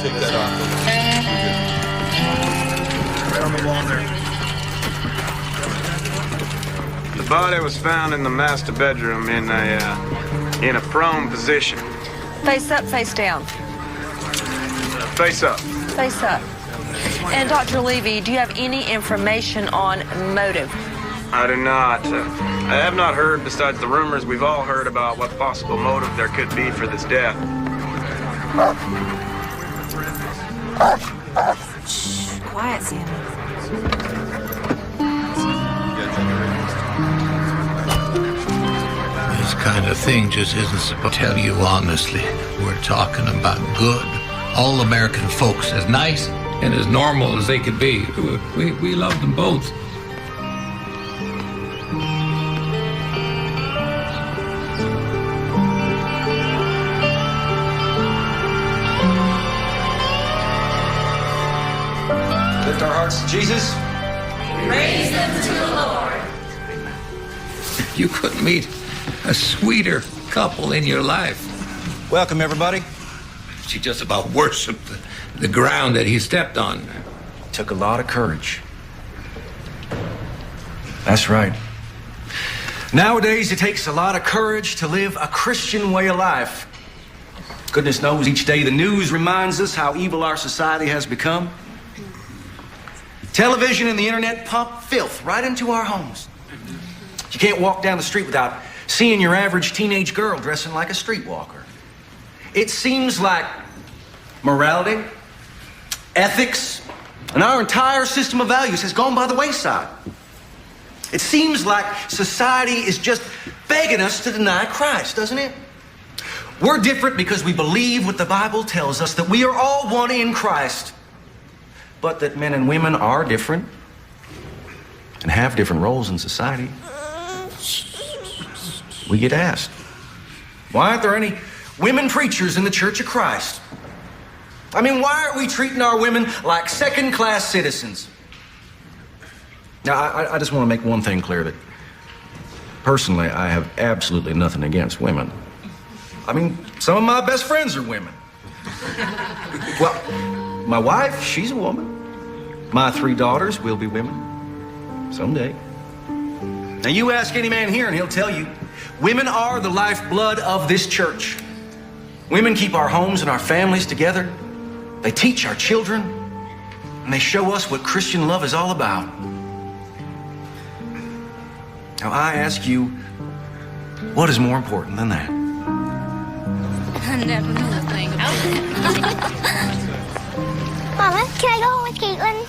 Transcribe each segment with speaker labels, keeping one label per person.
Speaker 1: take that off. Right on the wall there.
Speaker 2: The body was found in the master bedroom in a prone position.
Speaker 3: Face up, face down.
Speaker 2: Face up.
Speaker 3: Face up. And Dr. Levy, do you have any information on motive?
Speaker 2: I do not. I have not heard, besides the rumors we've all heard about what possible motive there could be for this death.
Speaker 3: Shh, quiet, Sandy.
Speaker 4: This kind of thing just isn't supposed to tell you honestly. We're talking about good, all-American folks, as nice and as normal as they could be. We love them both.
Speaker 5: Lift our hearts to Jesus.
Speaker 6: Raise them to the Lord.
Speaker 4: You couldn't meet a sweeter couple in your life.
Speaker 5: Welcome, everybody.
Speaker 4: She just about worshipped the ground that he stepped on.
Speaker 5: Took a lot of courage. That's right. Nowadays, it takes a lot of courage to live a Christian way of life. Goodness knows each day the news reminds us how evil our society has become. Television and the internet pump filth right into our homes. You can't walk down the street without seeing your average teenage girl dressing like a streetwalker. It seems like morality, ethics, and our entire system of values has gone by the wayside. It seems like society is just begging us to deny Christ, doesn't it? We're different because we believe what the Bible tells us, that we are all one in Christ, but that men and women are different and have different roles in society. We get asked, why aren't there any women preachers in the Church of Christ? I mean, why are we treating our women like second-class citizens? Now, I just want to make one thing clear, that personally, I have absolutely nothing against women. I mean, some of my best friends are women. Well, my wife, she's a woman. My 3 daughters will be women someday. Now, you ask any man here and he'll tell you, women are the lifeblood of this church. Women keep our homes and our families together. They teach our children, and they show us what Christian love is all about. Now, I ask you, what is more important than that?
Speaker 6: I never knew a thing about it.
Speaker 7: Mama, can I go home with Caitlin?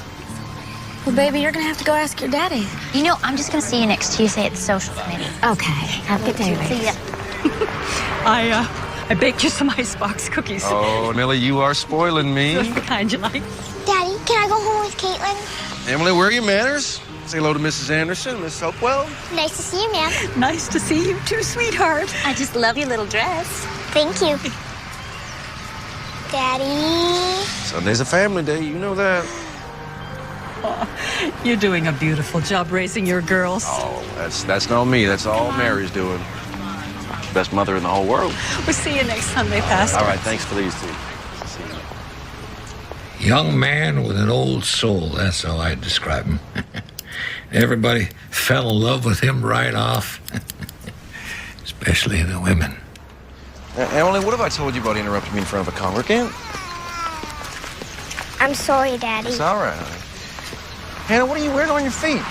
Speaker 3: Well, baby, you're gonna have to go ask your daddy.
Speaker 7: You know, I'm just gonna see you next Tuesday at the social committee.
Speaker 3: Okay. Have a good day, baby.
Speaker 7: See ya.
Speaker 8: I baked you some icebox cookies.
Speaker 1: Oh, Millie, you are spoiling me.
Speaker 8: That's the kind you like.
Speaker 7: Daddy, can I go home with Caitlin?
Speaker 1: Emily, where are your manners? Say hello to Mrs. Anderson, Miss Hopewell.
Speaker 7: Nice to see you, ma'am.
Speaker 8: Nice to see you too, sweetheart.
Speaker 7: I just love your little dress. Thank you. Daddy.
Speaker 1: Sunday's a family day, you know that.
Speaker 8: Oh, you're doing a beautiful job raising your girls.
Speaker 1: Oh, that's not me. That's all Mary's doing. Best mother in the whole world.
Speaker 8: We'll see you next Sunday, Pastor.
Speaker 1: All right, thanks for these two. See you.
Speaker 4: Young man with an old soul, that's how I'd describe him. Everybody fell in love with him right off, especially the women.
Speaker 1: Emily, what have I told you about interrupting me in front of a congregant?
Speaker 7: I'm sorry, Daddy.
Speaker 1: It's all right, honey. Hannah, what are you wearing on your feet?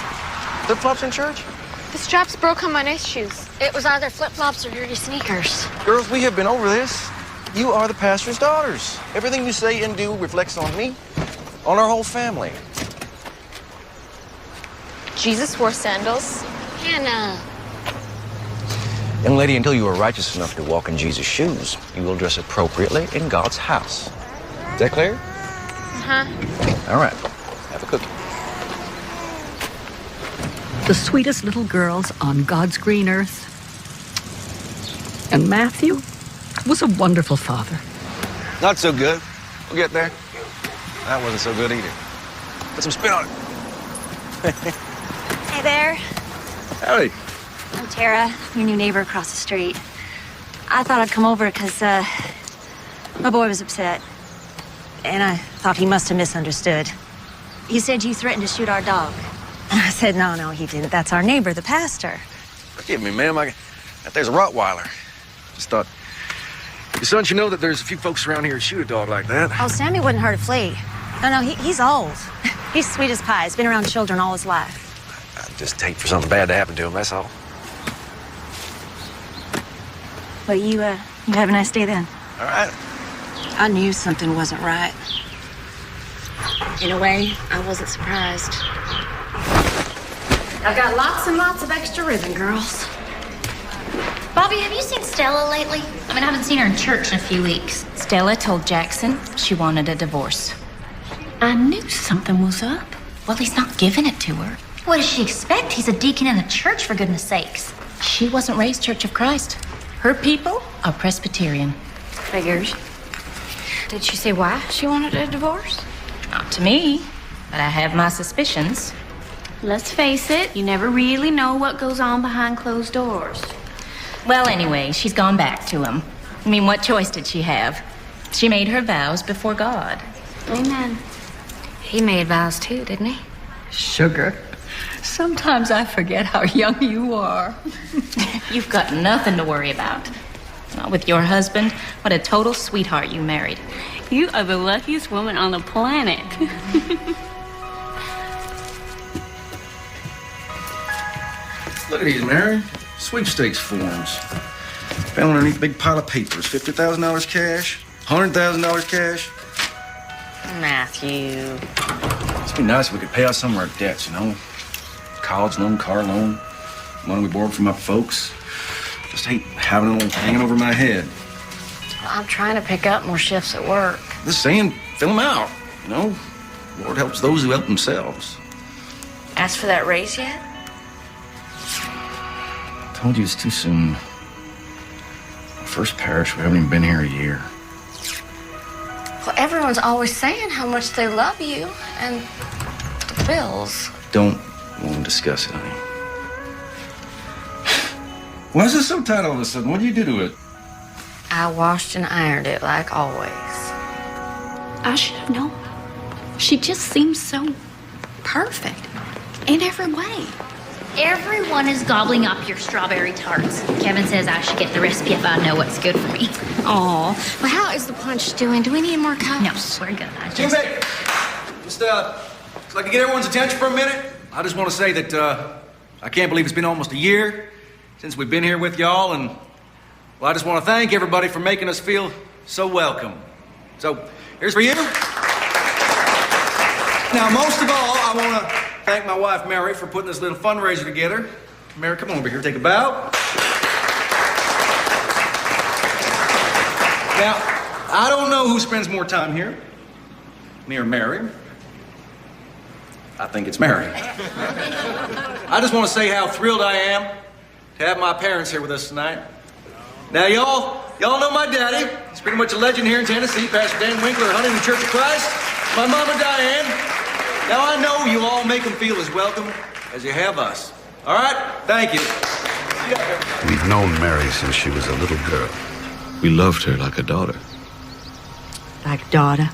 Speaker 1: Flip-flops in church?
Speaker 9: The straps broke on my nice shoes. It was either flip-flops or dirty sneakers.
Speaker 1: Girls, we have been over this. You are the pastor's daughters. Everything you say and do reflects on me, on our whole family.
Speaker 9: Jesus wore sandals. Hannah.
Speaker 5: Young lady, until you are righteous enough to walk in Jesus' shoes, you will dress appropriately in God's house. Is that clear?
Speaker 9: Uh-huh.
Speaker 5: All right. Have a cookie.
Speaker 8: The sweetest little girls on God's green earth. And Matthew was a wonderful father.
Speaker 1: Not so good. We'll get there. That wasn't so good either. Put some spin on it.
Speaker 7: Hey there.
Speaker 1: Howdy.
Speaker 7: I'm Tara, your new neighbor across the street. I thought I'd come over because my boy was upset.
Speaker 10: and I thought he must have misunderstood. He said you threatened to shoot our dog. And I said, no, he didn't. That's our neighbor, the pastor.
Speaker 1: Forgive me, ma'am. There's a Rottweiler. Just thought your son should know that there's a few folks around here who shoot a dog like that.
Speaker 10: Oh, Sammy wouldn't hurt a flea. No, he's old. He's sweet as pie. He's been around children all his life.
Speaker 1: I just hate for something bad to happen to him, that's all.
Speaker 10: Well, you have a nice day then.
Speaker 1: All right.
Speaker 10: I knew something wasn't right. In a way, I wasn't surprised. I've got lots and lots of extra ribbon, girls.
Speaker 11: Bobby, have you seen Stella lately? I mean, I haven't seen her in church in a few weeks.
Speaker 12: Stella told Jackson she wanted a divorce.
Speaker 11: I knew something was up.
Speaker 12: Well, he's not giving it to her.
Speaker 11: What does she expect? He's a deacon in the church, for goodness sakes.
Speaker 12: She wasn't raised Church of Christ. Her people are Presbyterian.
Speaker 10: Figures. Did she say why she wanted a divorce?
Speaker 12: Not to me, but I have my suspicions.
Speaker 11: Let's face it, you never really know what goes on behind closed doors.
Speaker 12: Well, anyway, she's gone back to him. I mean, what choice did she have? She made her vows before God.
Speaker 11: Amen. He made vows too, didn't he?
Speaker 8: Sugar, sometimes I forget how young you are.
Speaker 12: You've got nothing to worry about. Not with your husband. What a total sweetheart you married.
Speaker 6: You are the luckiest woman on the planet.
Speaker 1: Look at these, Mary. Sweepstakes forms. Found underneath a big pile of papers. $50,000 cash, $100,000 cash.
Speaker 10: Matthew.
Speaker 1: It'd be nice if we could pay out some of our debts, you know? College loan, car loan, money we borrowed from my folks. Just hate having it all hanging over my head.
Speaker 10: Well, I'm trying to pick up more shifts at work.
Speaker 1: Just saying, fill them out, you know? Lord helps those who help themselves.
Speaker 10: Asked for that raise yet?
Speaker 1: Told you it's too soon. My first parish, we haven't even been here a year.
Speaker 10: Well, everyone's always saying how much they love you and the bills.
Speaker 1: Don't want to discuss it, honey. Why is this so tight all of a sudden? What did you do to it?
Speaker 10: I washed and ironed it like always.
Speaker 6: I should have known. She just seems so perfect in every way.
Speaker 11: Everyone is gobbling up your strawberry tarts. Kevin says I should get the recipe if I know what's good for me.
Speaker 9: Aw. Well, how is the punch doing? Do we need more cups?
Speaker 11: No, we're good.
Speaker 5: Just like to get everyone's attention for a minute. I just want to say that I can't believe it's been almost a year since we've been here with y'all, and well, I just want to thank everybody for making us feel so welcome. So here's for you. Now, most of all, I want to thank my wife, Mary, for putting this little fundraiser together. Mary, come on over here, take a bow. Now, I don't know who spends more time here, me or Mary. I think it's Mary. I just want to say how thrilled I am to have my parents here with us tonight. Now, y'all know my daddy. He's pretty much a legend here in Tennessee, Pastor Dan Winkler, Huntington Church of Christ. My mama, Diane. Now, I know you all make them feel as welcome as you have us. All right? Thank you.
Speaker 13: We've known Mary since she was a little girl. We loved her like a daughter.
Speaker 8: Like daughter.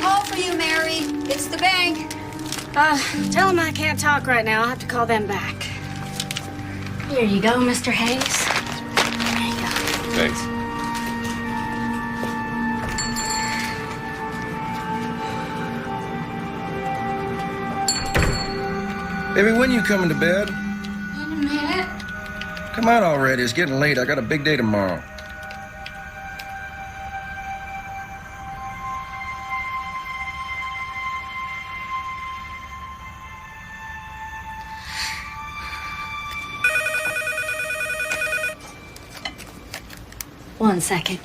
Speaker 9: Call for you, Mary. It's the bank.
Speaker 10: Tell them I can't talk right now. I'll have to call them back.
Speaker 11: Here you go, Mr. Hayes.
Speaker 13: Thanks.
Speaker 1: Baby, when you coming to bed?
Speaker 9: In a minute.
Speaker 1: Come out already. It's getting late. I got a big day tomorrow.
Speaker 10: One second.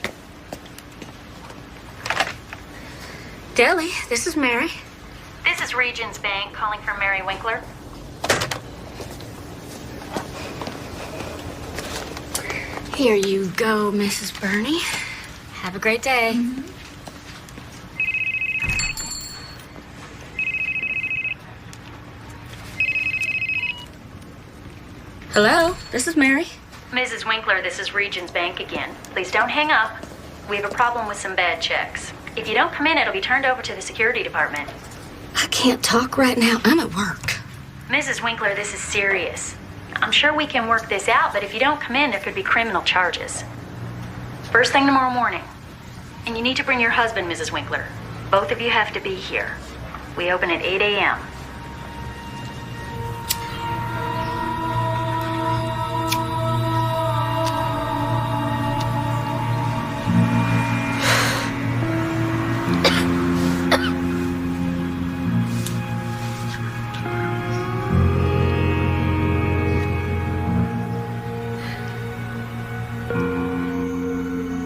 Speaker 9: Deli, this is Mary.
Speaker 11: This is Regions Bank calling for Mary Winkler.
Speaker 9: Here you go, Mrs. Burney.
Speaker 10: Have a great day. Hello, this is Mary.
Speaker 12: Mrs. Winkler, this is Regions Bank again. Please don't hang up. We have a problem with some bad checks. If you don't come in, it'll be turned over to the security department.
Speaker 6: I can't talk right now. I'm at work.
Speaker 12: Mrs. Winkler, this is serious. I'm sure we can work this out, but if you don't come in, there could be criminal charges. First thing tomorrow morning. And you need to bring your husband, Mrs. Winkler. Both of you have to be here. We open at 8 a.m.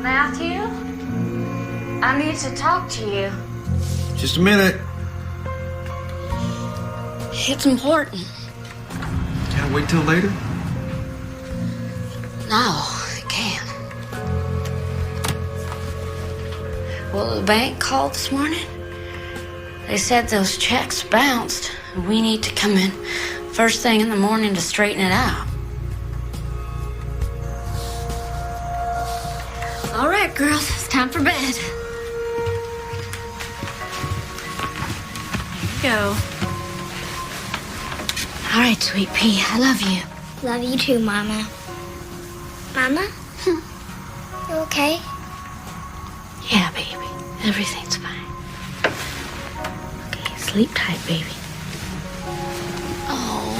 Speaker 9: Matthew? I need to talk to you.
Speaker 5: Just a minute.
Speaker 6: It's important.
Speaker 5: Can't wait till later?
Speaker 6: No, I can't. Well, the bank called this morning. They said those checks bounced. We need to come in first thing in the morning to straighten it out. All right, girls, it's time for bed. Here you go. All right, sweet pea, I love you.
Speaker 7: Love you too, Mama. Mama? You okay?
Speaker 6: Yeah, baby, everything's fine. Okay, sleep tight, baby. Oh,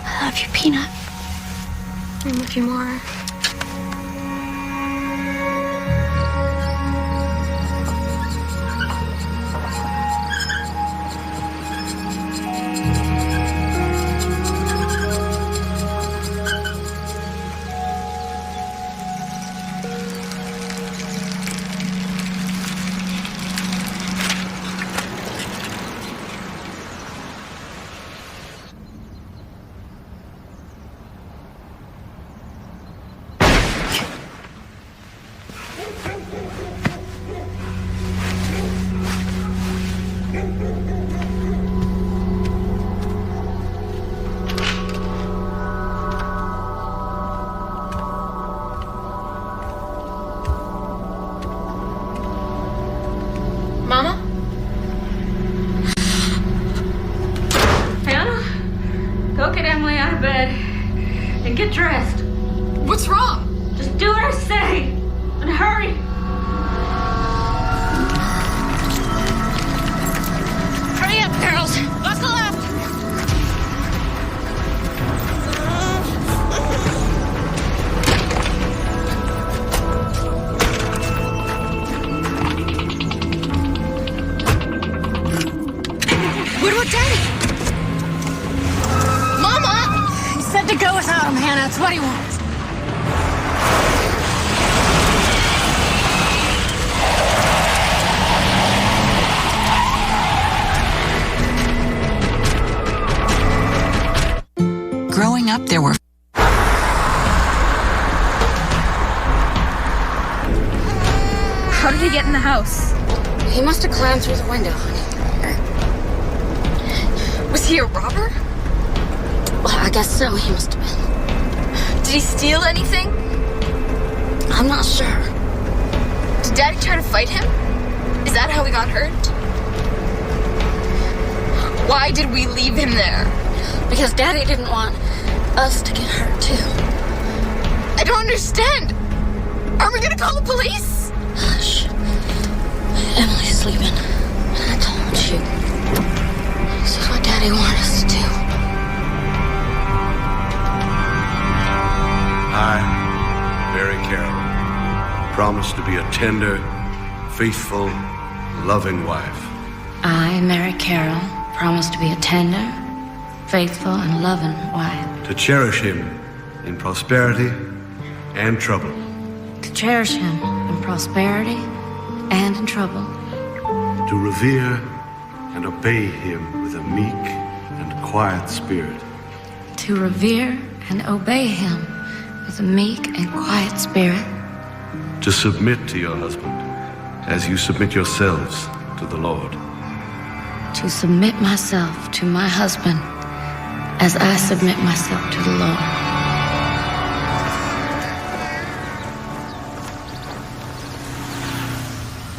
Speaker 6: I love you, Peanut.
Speaker 9: I love you more. Mama?
Speaker 8: Hannah, go get Emily out of bed and get dressed.
Speaker 9: What's wrong?
Speaker 8: Just do what I say and hurry.
Speaker 6: Hurry up, girls. Buckle up.
Speaker 9: What about Daddy? Mama! He said to go without him, Hannah. It's what he wants.
Speaker 14: Growing up, there were
Speaker 9: How did he get in the house?
Speaker 6: He must have climbed through the window, honey.
Speaker 9: Was he a robber?
Speaker 6: Well, I guess so. He must have been.
Speaker 9: Did he steal anything?
Speaker 6: I'm not sure.
Speaker 9: Did Daddy try to fight him? Is that how he got hurt? Why did we leave him there?
Speaker 6: Because Daddy didn't want us to get hurt, too.
Speaker 9: I don't understand. Are we gonna call the police?
Speaker 6: Hush. Emily's sleeping. I told you. This is what Daddy wanted us to do.
Speaker 13: I, Mary Carroll, promise to be a tender, faithful, loving wife.
Speaker 6: I, Mary Carroll, promise to be a tender, faithful, and loving wife.
Speaker 13: To cherish him in prosperity and trouble.
Speaker 6: To cherish him in prosperity and in trouble.
Speaker 13: To revere and obey him with a meek and quiet spirit.
Speaker 6: To revere and obey him with a meek and quiet spirit.
Speaker 13: To submit to your husband as you submit yourselves to the Lord.
Speaker 6: To submit myself to my husband as I submit myself to the Lord.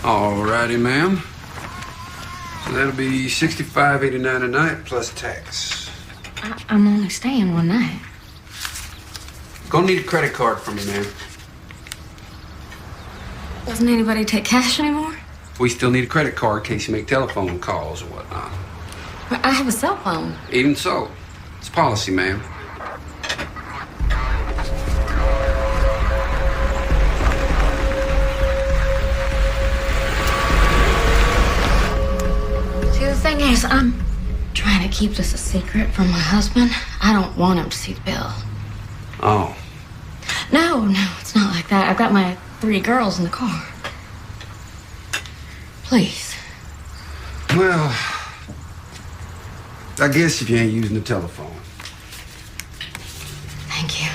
Speaker 15: Alrighty, ma'am. So that'll be $65.89 a night plus tax.
Speaker 6: I'm only staying one night.
Speaker 15: Gonna need a credit card from you, ma'am.
Speaker 6: Doesn't anybody take cash anymore?
Speaker 15: We still need a credit card in case you make telephone calls or whatnot.
Speaker 6: But I have a cell phone.
Speaker 15: Even so, it's policy, ma'am.
Speaker 6: See, the thing is, I'm trying to keep this a secret from my husband. I don't want him to see the bill.
Speaker 15: Oh.
Speaker 6: No, it's not like that. I've got my 3 girls in the car. Please.
Speaker 15: Well, I guess if you ain't using the telephone.
Speaker 6: Thank you.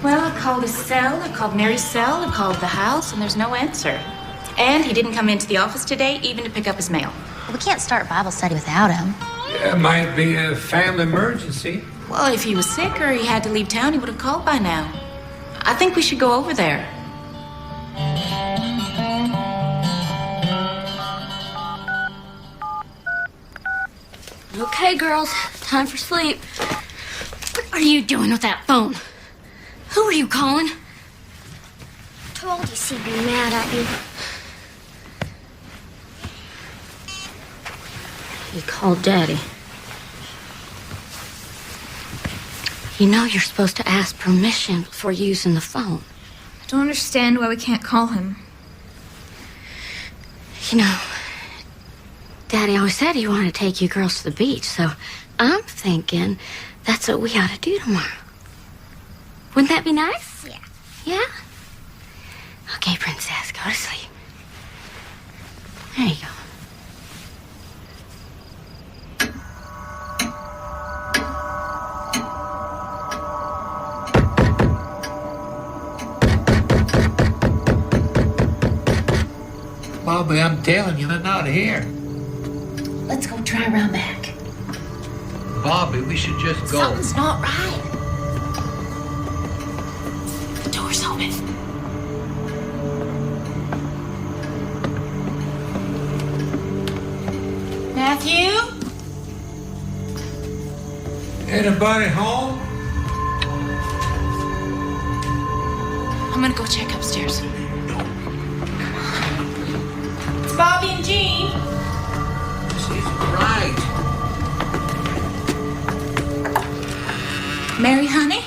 Speaker 16: Well, I called his cell, I called Mary's cell, I called the house, and there's no answer. And he didn't come into the office today, even to pick up his mail.
Speaker 11: We can't start Bible study without him.
Speaker 4: Yeah, it might be a family emergency.
Speaker 16: Well, if he was sick or he had to leave town, he would have called by now. I think we should go over there.
Speaker 6: Okay, girls, time for sleep. What are you doing with that phone? Who are you calling?
Speaker 7: Told you she'd be mad at you.
Speaker 6: You called Daddy. You know you're supposed to ask permission before using the phone.
Speaker 9: I don't understand why we can't call him.
Speaker 6: You know, Daddy always said he wanted to take you girls to the beach, so I'm thinking that's what we ought to do tomorrow. Wouldn't that be nice?
Speaker 7: Yeah.
Speaker 6: Yeah? Okay, Princess, go to sleep. There you go.
Speaker 4: Bobby, I'm telling you, they're not here.
Speaker 16: Let's go try around back.
Speaker 4: Bobby, we should just go.
Speaker 16: Something's not right. The door's open. Matthew?
Speaker 4: Anybody home?
Speaker 16: I'm gonna go check upstairs. It's Bobby and Jean.
Speaker 4: She's right.
Speaker 16: Mary, honey?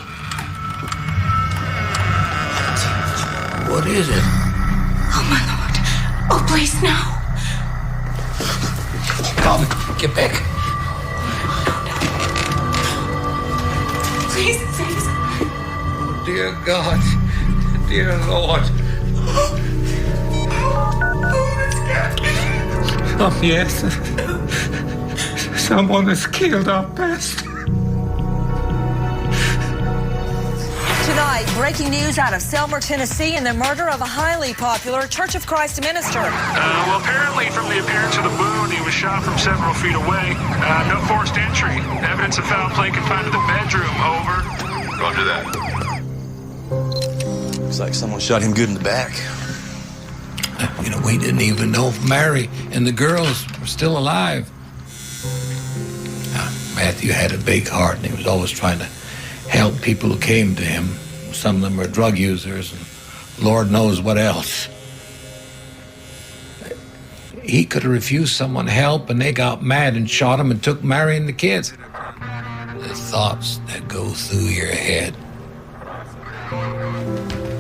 Speaker 4: What is it?
Speaker 16: Oh, my Lord. Oh, please, no.
Speaker 4: Bobby, get back.
Speaker 16: Please, please.
Speaker 4: Oh, dear God. Dear Lord. Oh, yes. Someone has killed our pastor.
Speaker 3: Tonight, breaking news out of Selmer, Tennessee, and the murder of a highly popular Church of Christ minister.
Speaker 2: Well, apparently from the appearance of the wound, he was shot from several feet away. No forced entry. Evidence of foul play confined to the bedroom. Over.
Speaker 17: Roger that. Looks like someone shot him good in the back.
Speaker 4: You know, we didn't even know if Mary and the girls were still alive. Matthew had a big heart, and he was always trying to help people who came to him. Some of them were drug users, and Lord knows what else. He could have refused someone help, and they got mad and shot him and took Mary and the kids. The thoughts that go through your head.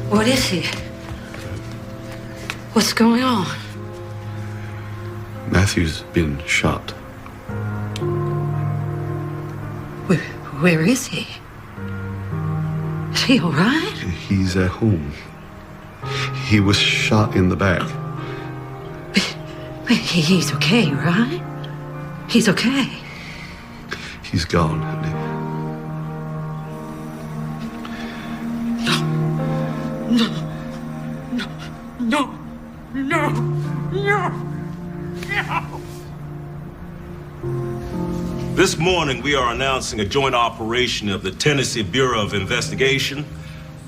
Speaker 6: What is he? What's going on?
Speaker 13: Matthew's been shot.
Speaker 8: Where is he? Is he all right?
Speaker 13: He's at home. He was shot in the back.
Speaker 8: But he's okay, right? He's okay.
Speaker 13: He's gone, honey.
Speaker 8: No. No. No. No.
Speaker 18: This morning, we are announcing a joint operation of the Tennessee Bureau of Investigation,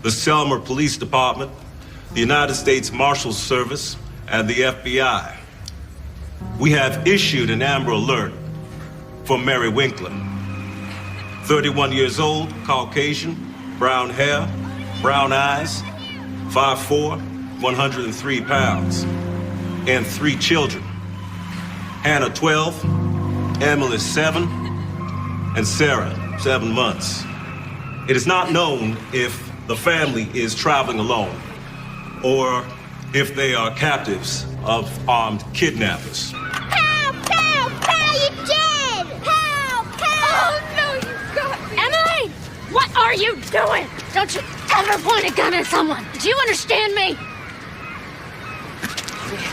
Speaker 18: the Selmer Police Department, the United States Marshals Service, and the FBI. We have issued an Amber Alert for Mary Winkler. 31 years old, Caucasian, brown hair, brown eyes, 5'4", 103 pounds, and 3 children. Hannah, 12, Emily, 7, and Sarah, 7 months. It is not known if the family is traveling alone or if they are captives of armed kidnappers.
Speaker 7: Help! Help! Help! You're dead! Help! Help!
Speaker 6: Oh, no, you got me. Emily! What are you doing? Don't you ever point a gun at someone. Do you understand me?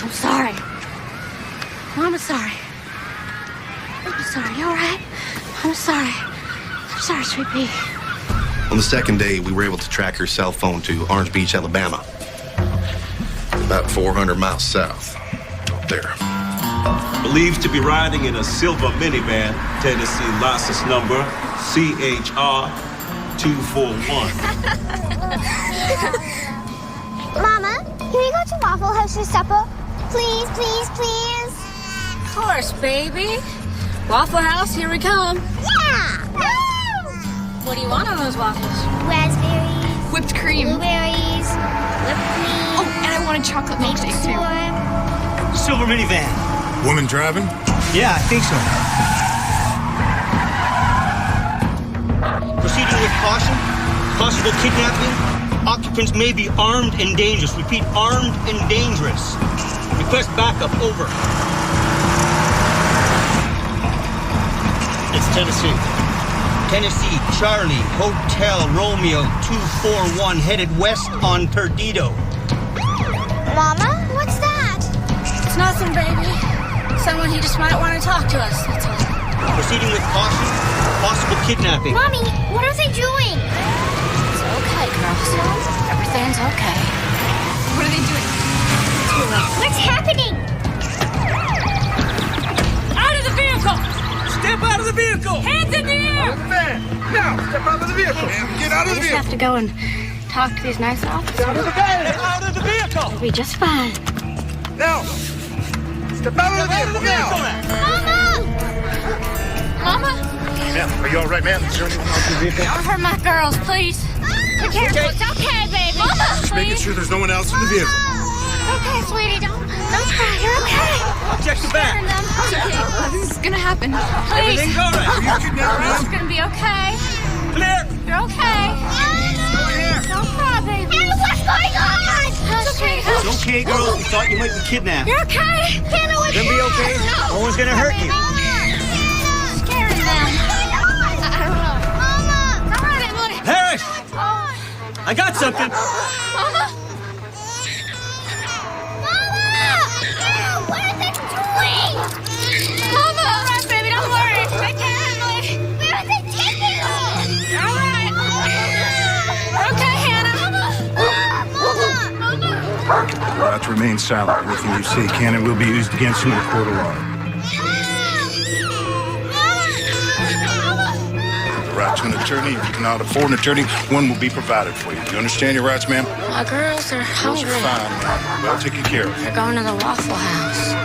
Speaker 6: I'm sorry. Mom, I'm sorry. I'm sorry. You all right? I'm sorry. I'm sorry, sweet pea.
Speaker 17: On the second day, we were able to track her cell phone to Orange Beach, Alabama. About 400 miles south. Up there.
Speaker 18: Believed to be riding in a silver minivan, Tennessee license number CHR 241.
Speaker 7: Mama, can we go to Waffle House for supper? Please, please, please.
Speaker 6: Of course, baby. Waffle House, here we come.
Speaker 7: Yeah!
Speaker 6: What do you want on those waffles?
Speaker 7: Raspberries.
Speaker 16: Whipped cream.
Speaker 7: Blueberries. Whipped cream.
Speaker 16: Oh, and I want a chocolate milkshake too.
Speaker 19: Silver minivan.
Speaker 17: Woman driving?
Speaker 19: Yeah, I think so. Proceeding with caution. Possible kidnapping. Occupants may be armed and dangerous. Repeat, armed and dangerous. Request backup, over. It's Tennessee. Tennessee, Charlie, Hotel Romeo 241, headed west on Perdido.
Speaker 7: Mama, what's that?
Speaker 6: It's nothing, baby. Someone who just might want to talk to us, that's all.
Speaker 19: Proceeding with caution. Possible kidnapping.
Speaker 7: Mommy, what are they doing?
Speaker 6: It's okay, girls. Everything's okay.
Speaker 16: What are they doing?
Speaker 7: What's happening?
Speaker 6: Out of the vehicle!
Speaker 19: Step out of the vehicle!
Speaker 6: Hands in the air!
Speaker 19: Now, step out of the vehicle! Get out of the
Speaker 6: We just have to go and talk to these nice officers.
Speaker 19: Out of the van! Out of the vehicle!
Speaker 6: We'll be just fine.
Speaker 19: Now! Step out of the vehicle now!
Speaker 6: Mama!
Speaker 17: Ma'am, are you all right, ma'am? Is there anyone else in the vehicle?
Speaker 6: Don't hurt my girls, please. Be careful. It's okay, baby. Mama,
Speaker 17: Just making sure there's no one else in the vehicle.
Speaker 6: Okay, sweetie. Don't cry. You're okay.
Speaker 19: Check the back!
Speaker 16: This is gonna happen.
Speaker 6: Please.
Speaker 19: Everything's all right. Are you kidnapped,
Speaker 6: It's gonna be okay.
Speaker 19: Clear!
Speaker 6: You're okay. Don't cry, baby.
Speaker 7: What's going on?
Speaker 6: It's okay.
Speaker 19: It's okay, girls. We thought you might be kidnapped.
Speaker 6: You're okay.
Speaker 7: Hannah, what's
Speaker 19: Gonna be okay? No one's gonna hurt you.
Speaker 6: Scaring them. I don't know.
Speaker 7: Mama!
Speaker 6: All right, Emily.
Speaker 19: Harris!
Speaker 6: Oh,
Speaker 19: I got something.
Speaker 6: Mama.
Speaker 7: What are they doing?
Speaker 6: Mama. All right, baby. Don't worry. Take care, Emily.
Speaker 7: Where are they taking us?
Speaker 6: You're all right. You're okay, Hannah.
Speaker 7: Mama!
Speaker 17: You're to remain silent. Anything you say can and will be used against you in a court of law. The right to an attorney. If you cannot afford an attorney, one will be provided for you. Do you understand your rights, ma'am?
Speaker 6: My girls are
Speaker 17: Girls
Speaker 6: hungry.
Speaker 17: are fine, ma'am. Well taken care of.
Speaker 6: They're going to the Waffle House.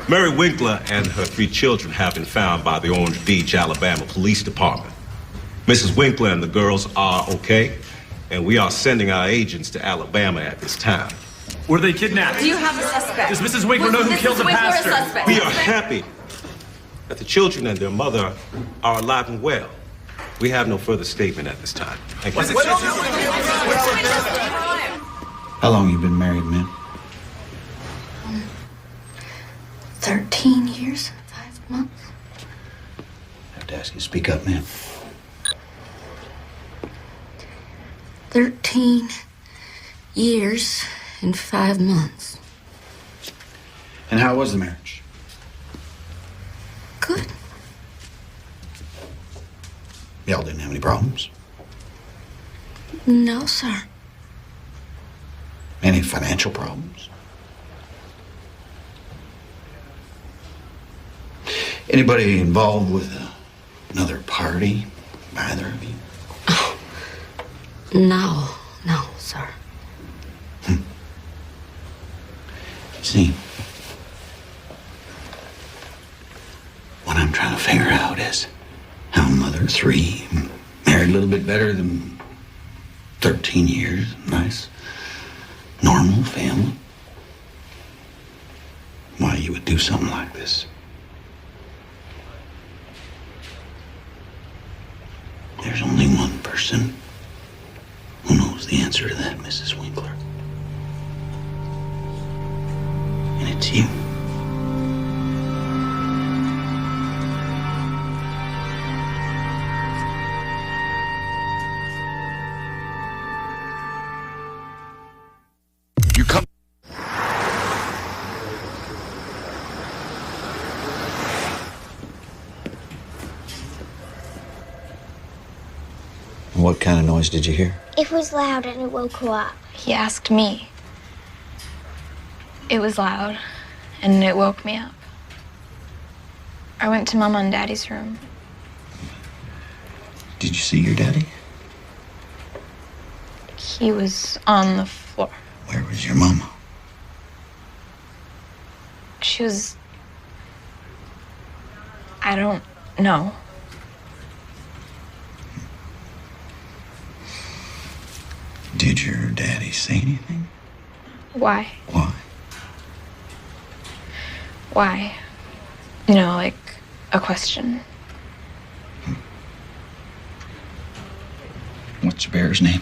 Speaker 18: Mary Winkler and her 3 children have been found by the Orange Beach, Alabama Police Department. Mrs. Winkler and the girls are okay, and we are sending our agents to Alabama at this time.
Speaker 20: Were they kidnapped?
Speaker 21: Do you have a suspect?
Speaker 20: Does Mrs. Winkler know who killed the pastor?
Speaker 18: We are happy that the children and their mother are alive and well. We have no further statement at this time. Thank you.
Speaker 22: How long you been married, man?
Speaker 6: 13 years and 5 months.
Speaker 21: I have to ask you to speak up, ma'am.
Speaker 6: 13 years and 5 months.
Speaker 21: And how was the marriage?
Speaker 6: Good.
Speaker 21: Y'all didn't have any problems?
Speaker 6: No, sir.
Speaker 21: Any financial problems? Anybody involved with another party? Either of you?
Speaker 6: No, sir.
Speaker 21: See, what I'm trying to figure out is how a mother of 3, married a little bit better than 13 years, nice, normal family, why you would do something like this. There's only one person who knows the answer to that, Mrs. Winkler. And it's you.
Speaker 1: You come.
Speaker 21: What kind of noise did you hear?
Speaker 7: It was loud and it woke her up.
Speaker 9: He asked me. It was loud, and it woke me up. I went to Mama and Daddy's room.
Speaker 21: Did you see your daddy?
Speaker 9: He was on the floor.
Speaker 21: Where was your mama?
Speaker 9: She was... I don't know.
Speaker 21: Did your daddy say anything?
Speaker 9: Why?
Speaker 21: Why?
Speaker 9: Why? You know, like a question.
Speaker 21: What's your bear's name?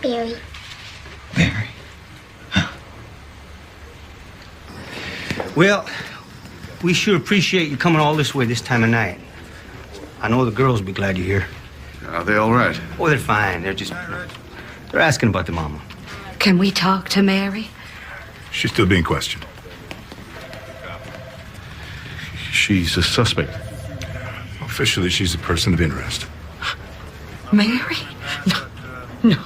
Speaker 7: Barry.
Speaker 21: Barry.
Speaker 19: Well, we sure appreciate you coming all this way this time of night. I know the girls will be glad you're here.
Speaker 13: Are they all right?
Speaker 19: Oh, they're fine. They're asking about the mama.
Speaker 8: Can we talk to Mary?
Speaker 22: She's still being questioned.
Speaker 13: She's a suspect.
Speaker 22: Officially, she's a person of interest.
Speaker 8: Mary? No.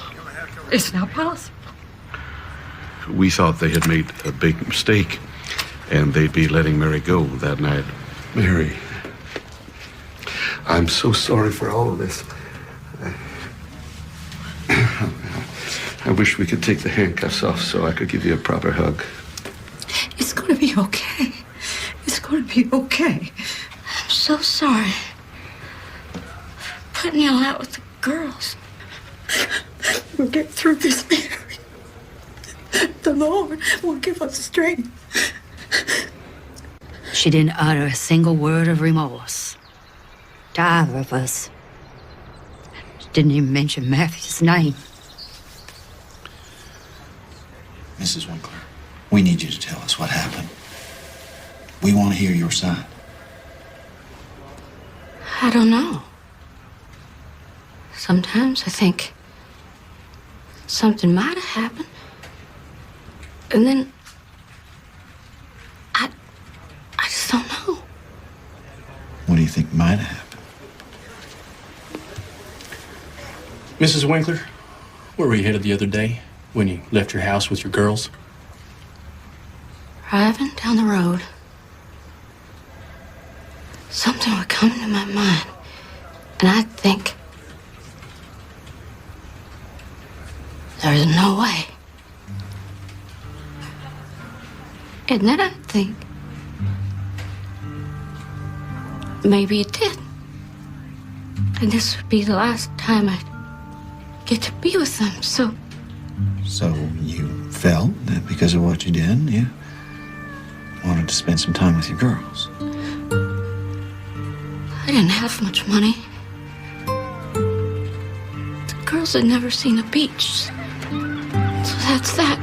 Speaker 8: It's not possible.
Speaker 13: We thought they had made a big mistake, and they'd be letting Mary go that night.
Speaker 22: Mary, I'm so sorry for all of this.
Speaker 13: I wish we could take the handcuffs off so I could give you a proper hug.
Speaker 8: It's going to be okay. It's going to be okay.
Speaker 6: I'm so sorry. Putting you out with the girls.
Speaker 8: We'll get through this, Mary. The Lord will give us strength. She didn't utter a single word of remorse to either of us. She didn't even mention Matthew's name.
Speaker 21: Mrs. Winkler, we need you to tell us what happened. We want to hear your side.
Speaker 6: I don't know. Sometimes I think something might have happened. And then I just don't know.
Speaker 21: What do you think might have happened?
Speaker 20: Mrs. Winkler, where were you headed the other day when you left your house with your girls?
Speaker 6: Driving down the road, something would come to my mind, and I'd think, there's no way. And then I'd think, maybe it did. And this would be the last time I'd get to be with them, so...
Speaker 21: So you felt that because of what you did, you wanted to spend some time with your girls.
Speaker 6: I didn't have much money. The girls had never seen a beach. So that's that.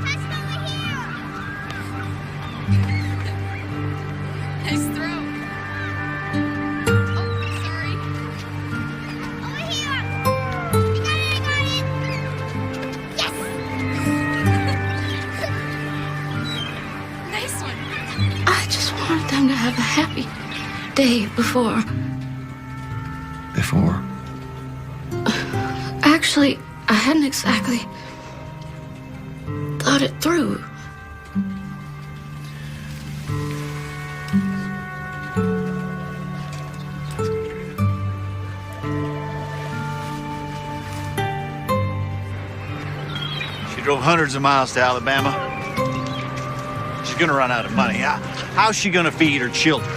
Speaker 6: wanted them to have a happy day before.
Speaker 1: Before?
Speaker 6: Actually, I hadn't exactly thought it through.
Speaker 10: She drove hundreds of miles to Alabama. She's gonna run out of money. How's she gonna feed her children?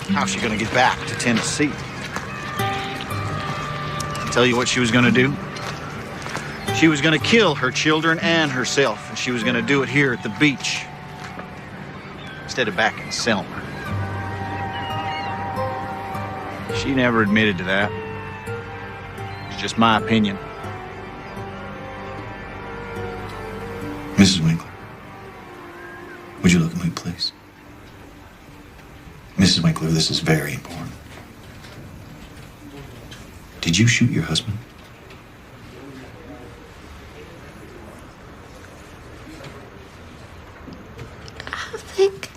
Speaker 10: How's she gonna get back to Tennessee? Tell you what she was gonna do? She was gonna kill her children and herself, and she was gonna do it here at the beach instead of back in Selma. She never admitted to that. It's just my opinion.
Speaker 1: Mrs. Winkler, would you look at me, please? Mrs. Winkler, this is very important. Did you shoot your husband?
Speaker 6: I think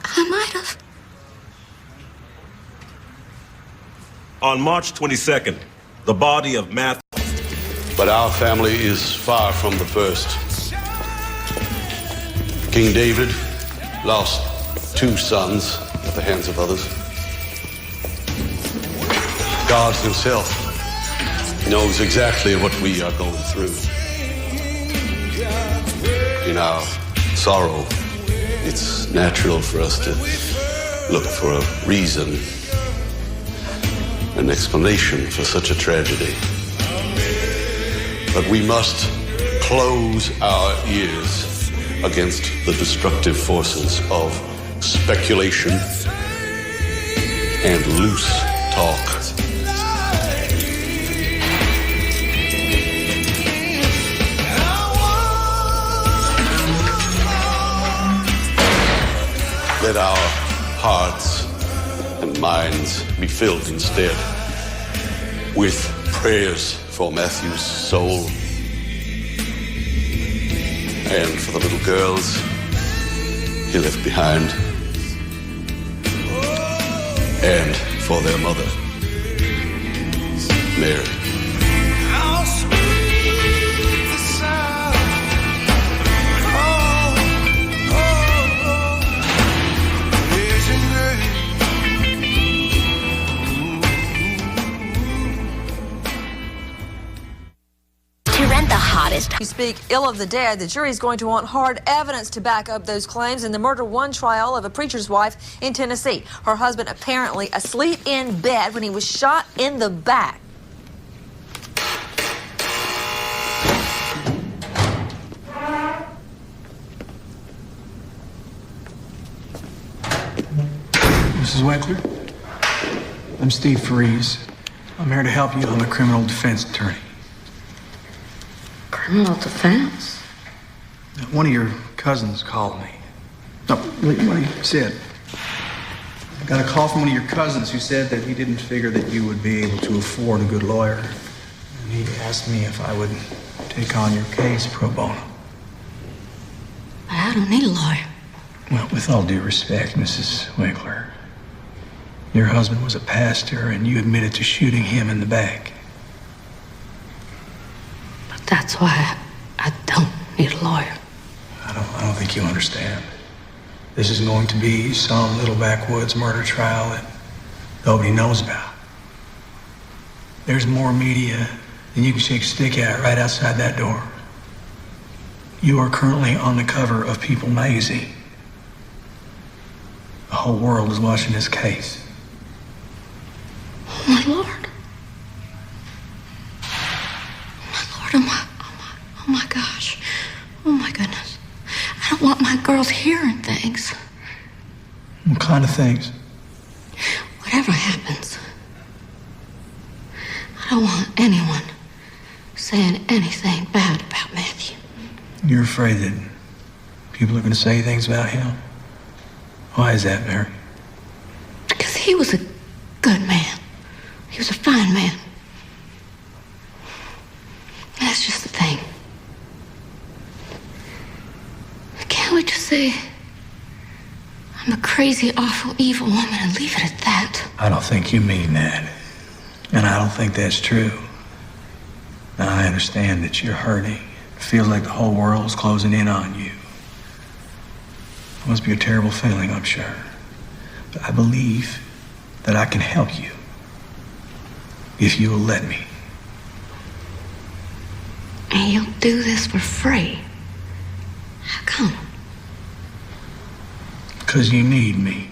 Speaker 6: I might have.
Speaker 18: On March 22nd, the body of Matthew.
Speaker 13: But our family is far from the first. King David lost 2 sons at the hands of others. God himself knows exactly what we are going through. In our sorrow, it's natural for us to look for a reason, an explanation for such a tragedy. But we must close our ears against the destructive forces of speculation and loose talk. Let our hearts and minds be filled instead with prayers for Matthew's soul and for the little girls he left behind and for their mother, Mary.
Speaker 3: You speak ill of the dead. The jury is going to want hard evidence to back up those claims in the murder one trial of a preacher's wife in Tennessee. Her husband apparently asleep in bed when he was shot in the back.
Speaker 12: Mrs. Winkler, I'm Steve Freeze. I'm here to help you. I'm a criminal defense attorney.
Speaker 6: Criminal defense?
Speaker 12: One of your cousins called me. No, what he said. I got a call from one of your cousins who said that he didn't figure that you would be able to afford a good lawyer. And he asked me if I would take on your case pro bono.
Speaker 6: But I don't need a lawyer.
Speaker 12: Well, with all due respect, Mrs. Winkler, your husband was a pastor and you admitted to shooting him in the back.
Speaker 6: But that's why I don't need a lawyer.
Speaker 12: I don't think you understand. This is going to be some little backwoods murder trial that nobody knows about. There's more media than you can shake a stick at right outside that door. You are currently on the cover of People magazine. The whole world is watching this case.
Speaker 6: Oh, my Lord. Oh my gosh. Oh my goodness. I don't want my girls hearing things.
Speaker 12: What kind of things?
Speaker 6: Whatever happens, I don't want anyone saying anything bad about Matthew.
Speaker 12: You're afraid that people are going to say things about him? Why is that, Mary?
Speaker 6: Because he was a good man. He was a fine man. That's just the thing. Can't we just say I'm a crazy, awful, evil woman, and leave it at that.
Speaker 12: I don't think you mean that. And I don't think that's true. Now, I understand that you're hurting. It feels like the whole world's closing in on you. It must be a terrible feeling, I'm sure. But I believe that I can help you if you will let me.
Speaker 6: And you'll do this for free. How come?
Speaker 12: 'Cause you need me.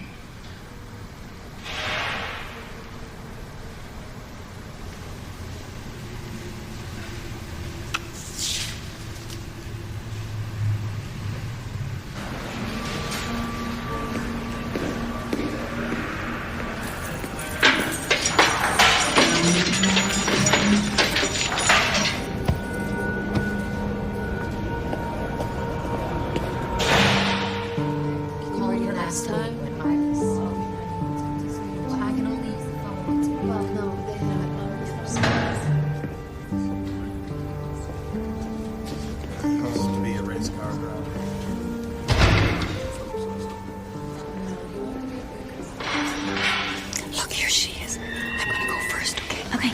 Speaker 6: Look, here she is. I'm gonna go first, okay? Okay.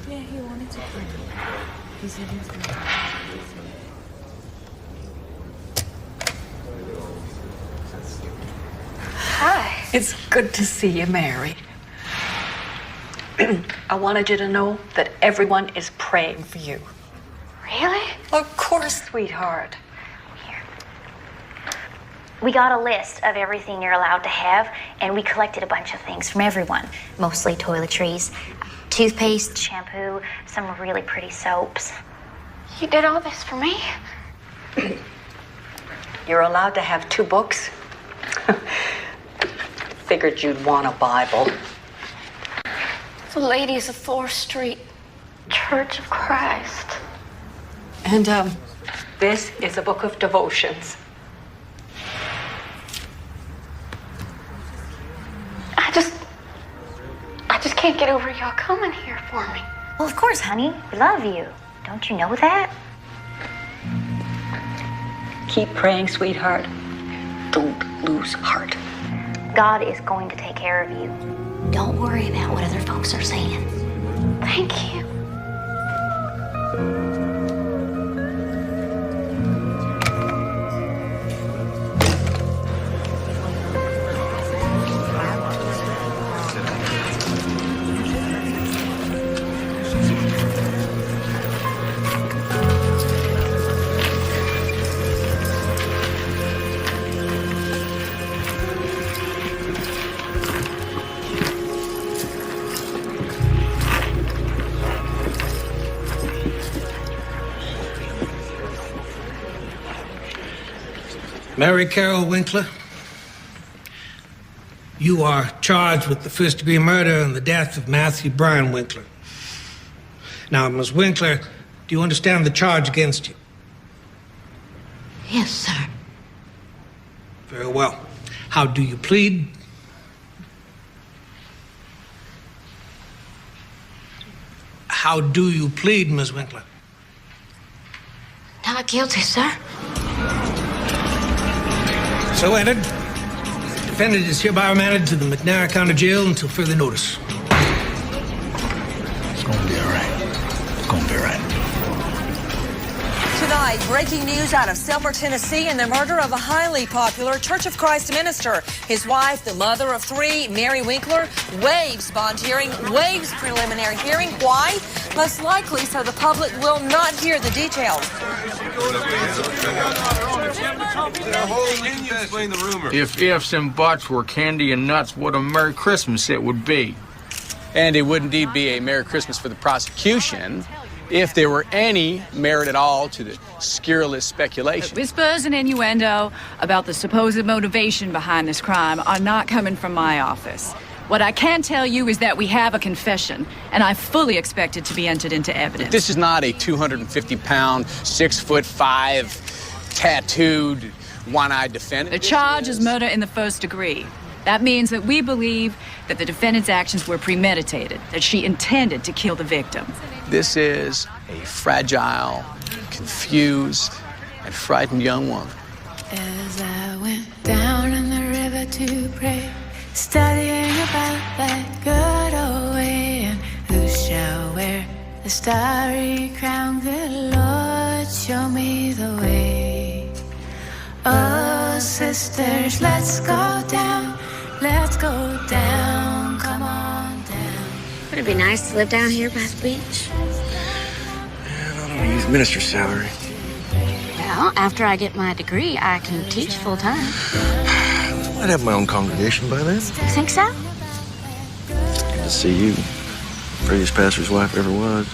Speaker 5: Yeah, he wanted to play. He said he's going to.
Speaker 8: Hi. It's good to see you, Mary. I wanted you to know that everyone is praying for you.
Speaker 6: Really?
Speaker 8: Of course, sweetheart.
Speaker 14: We got a list of everything you're allowed to have, and we collected a bunch of things from everyone. Mostly toiletries, toothpaste, shampoo, some really pretty soaps.
Speaker 6: You did all this for me?
Speaker 8: You're allowed to have 2 books. Figured you'd want a Bible.
Speaker 6: The Ladies of 4th Street Church of Christ.
Speaker 8: And, this is a book of devotions.
Speaker 6: I just can't get over y'all coming here for me.
Speaker 14: Well, of course, honey. We love you. Don't you know that?
Speaker 8: Keep praying, sweetheart. Don't lose heart.
Speaker 14: God is going to take care of you. Don't worry about what other folks are saying.
Speaker 6: Thank you.
Speaker 4: Mary Carol Winkler, you are charged with the first-degree murder and the death of Matthew Bryan Winkler. Now, Ms. Winkler, do you understand the charge against you?
Speaker 6: Yes, sir.
Speaker 4: Very well. How do you plead? How do you plead, Ms. Winkler?
Speaker 6: Not guilty, sir.
Speaker 4: So entered. The defendant is hereby remanded to the McNair County Jail until further notice.
Speaker 12: It's gonna be all right. It's gonna be all right.
Speaker 3: Tonight, breaking news out of Selmer, Tennessee, and the murder of a highly popular Church of Christ minister. His wife, the mother of 3, Mary Winkler, waives bond hearing, waives preliminary hearing. Why? Most likely so the public will not hear the details.
Speaker 23: If ifs and buts were candy and nuts, what a Merry Christmas it would be.
Speaker 24: And it would indeed be a Merry Christmas for the prosecution if there were any merit at all to the scurrilous speculation.
Speaker 25: Whispers and innuendo about the supposed motivation behind this crime are not coming from my office. What I can tell you is that we have a confession, and I fully expect it to be entered into evidence.
Speaker 24: This is not a 250-pound, 6'5", tattooed, one-eyed defendant.
Speaker 25: The charge is murder in the first degree. That means that we believe that the defendant's actions were premeditated, that she intended to kill the victim.
Speaker 24: This is a fragile, confused, a frightened young woman.
Speaker 5: As I went down in the river to pray, studying about that good old way, and who shall wear the starry crown? Good Lord, show me the way. Oh, sisters, let's go down, come on down.
Speaker 6: Would it be nice to live down here by the beach?
Speaker 1: I don't want to use minister's salary.
Speaker 6: Well, after I get my degree, I can teach full time.
Speaker 1: I'd have my own congregation by then.
Speaker 6: You think so?
Speaker 1: Good to see you. Prettiest pastor's wife ever was.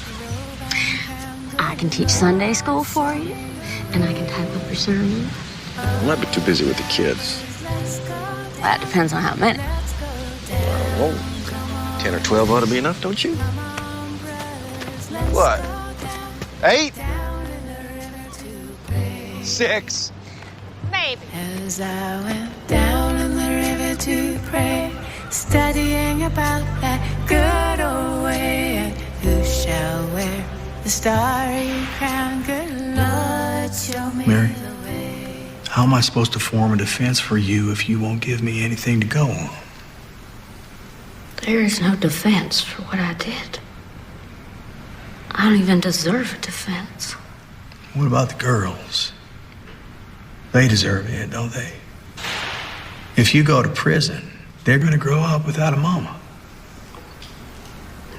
Speaker 6: I can teach Sunday school for you, and I can type up your sermon.
Speaker 1: I might be too busy with the kids.
Speaker 6: Well, that depends on how many.
Speaker 1: Well, 10 or 12 ought to be enough, don't you? What? 8? 6?
Speaker 5: Maybe. As I went down in the river to pray, studying about that good old way, and who shall wear the starry crown? Good Lord, show me
Speaker 12: Mary,
Speaker 5: the way.
Speaker 12: how am I supposed to form a defense for you if you won't give me anything to go on?
Speaker 6: There is no defense for what I did. I don't even deserve a defense.
Speaker 12: What about the girls? They deserve it, don't they? If you go to prison, they're going to grow up without a mama.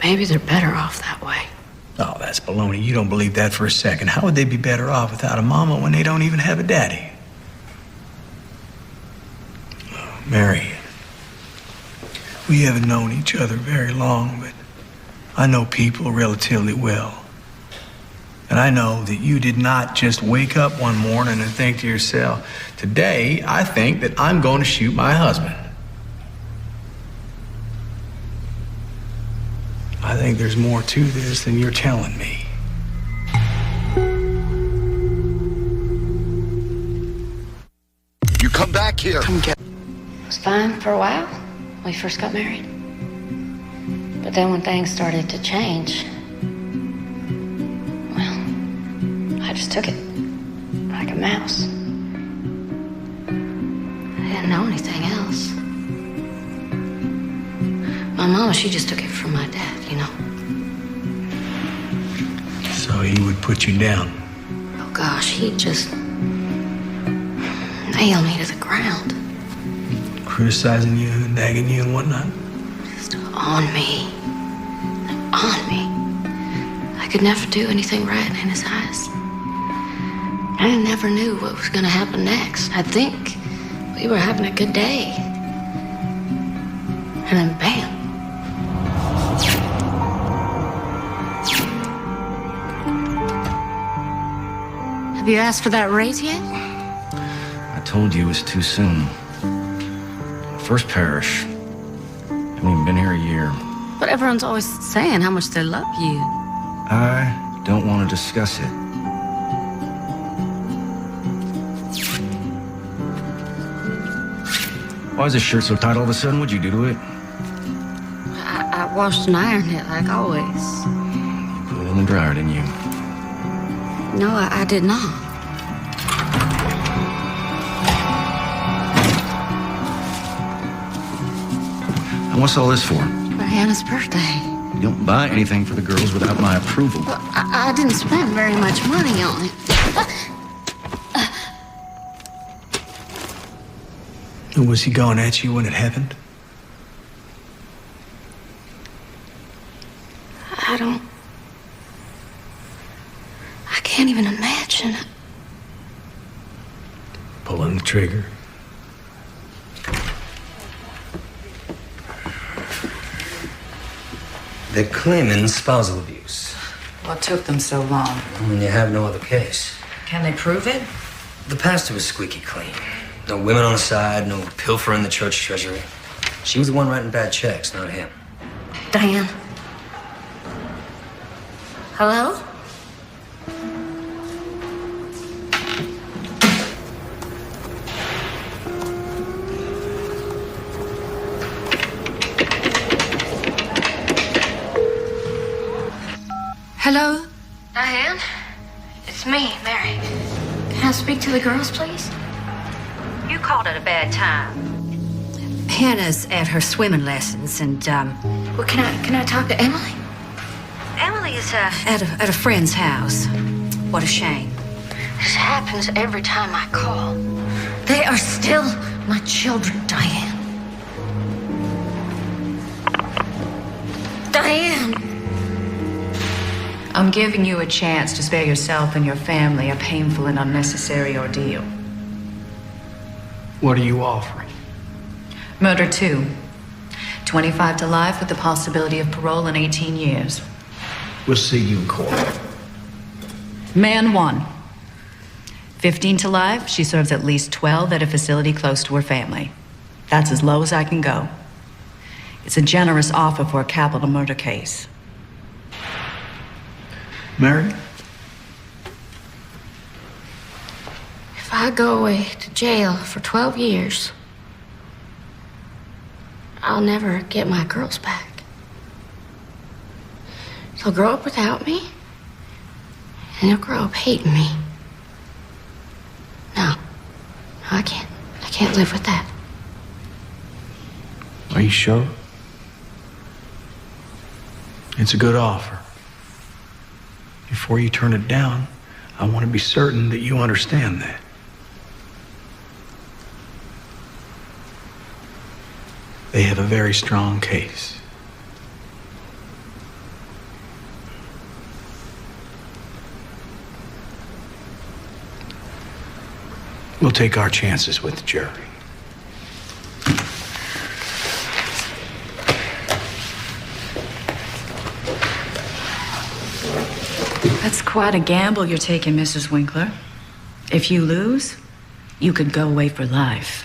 Speaker 6: Maybe they're better off that way.
Speaker 12: Oh, that's baloney. You don't believe that for a second. How would they be better off without a mama when they don't even have a daddy? Oh, Mary, we haven't known each other very long, but I know people relatively well. And I know that you did not just wake up one morning and think to yourself, today I think that I'm going to shoot my husband. I think there's more to this than you're telling me.
Speaker 13: You come back here.
Speaker 6: Come get. It was fine for a while when we first got married. But then when things started to change, well, I just took it like a mouse. I didn't know anything else. My mama, she just took it from my dad, you know.
Speaker 12: So he would put you down.
Speaker 6: Oh gosh, he'd just nail me to the ground.
Speaker 12: Criticizing you and nagging you and whatnot.
Speaker 6: Just on me. On me. I could never do anything right in his eyes. I never knew what was going to happen next. I'd think we were having a good day. And then bam. Have you asked for that raise yet?
Speaker 1: I told you it was too soon. First parish. Haven't even been here a year.
Speaker 6: But everyone's always saying how much they love you.
Speaker 1: I don't want to discuss it. Why is this shirt so tight all of a sudden? What'd you do to it?
Speaker 6: I washed and ironed it like always.
Speaker 1: You put it in the dryer, didn't you?
Speaker 6: No, I did not.
Speaker 1: And what's all this for?
Speaker 6: For Hannah's birthday.
Speaker 1: You don't buy anything for the girls without my approval.
Speaker 6: Well, I didn't spend very much money on it.
Speaker 12: And was he going at you when it happened?
Speaker 6: I can't even imagine it.
Speaker 12: Pulling the trigger.
Speaker 2: They're claiming spousal abuse.
Speaker 11: What took them so long?
Speaker 2: When you have no other case.
Speaker 11: Can they prove it?
Speaker 2: The pastor was squeaky clean. No women on the side, no pilfer in the church treasury. She was the one writing bad checks, not him.
Speaker 6: Diane. Hello?
Speaker 9: Hello?
Speaker 6: Diane? It's me, Mary. Can I speak to the girls, please?
Speaker 7: You called at a bad time. Hannah's at her swimming lessons, and
Speaker 6: Well, can I talk to Emily?
Speaker 7: Emily's at a friend's house. What a shame.
Speaker 6: This happens every time I call. They are still my children, Diane. Diane!
Speaker 25: I'm giving you a chance to spare yourself and your family a painful and unnecessary ordeal.
Speaker 12: What are you offering?
Speaker 25: Murder 2. 25 to life with the possibility of parole in 18 years.
Speaker 12: We'll see you in court.
Speaker 25: Man 1. 15 to life. She serves at least 12 at a facility close to her family. That's as low as I can go. It's a generous offer for a capital murder case.
Speaker 12: Mary?
Speaker 6: If I go away to jail for 12 years, I'll never get my girls back. They'll grow up without me, and they'll grow up hating me. No, I can't live with that.
Speaker 12: Are you sure? It's a good offer. Before you turn it down, I want to be certain that you understand that. They have a very strong case. We'll take our chances with the jury.
Speaker 25: That's quite a gamble you're taking, Mrs. Winkler. If you lose, you could go away for life.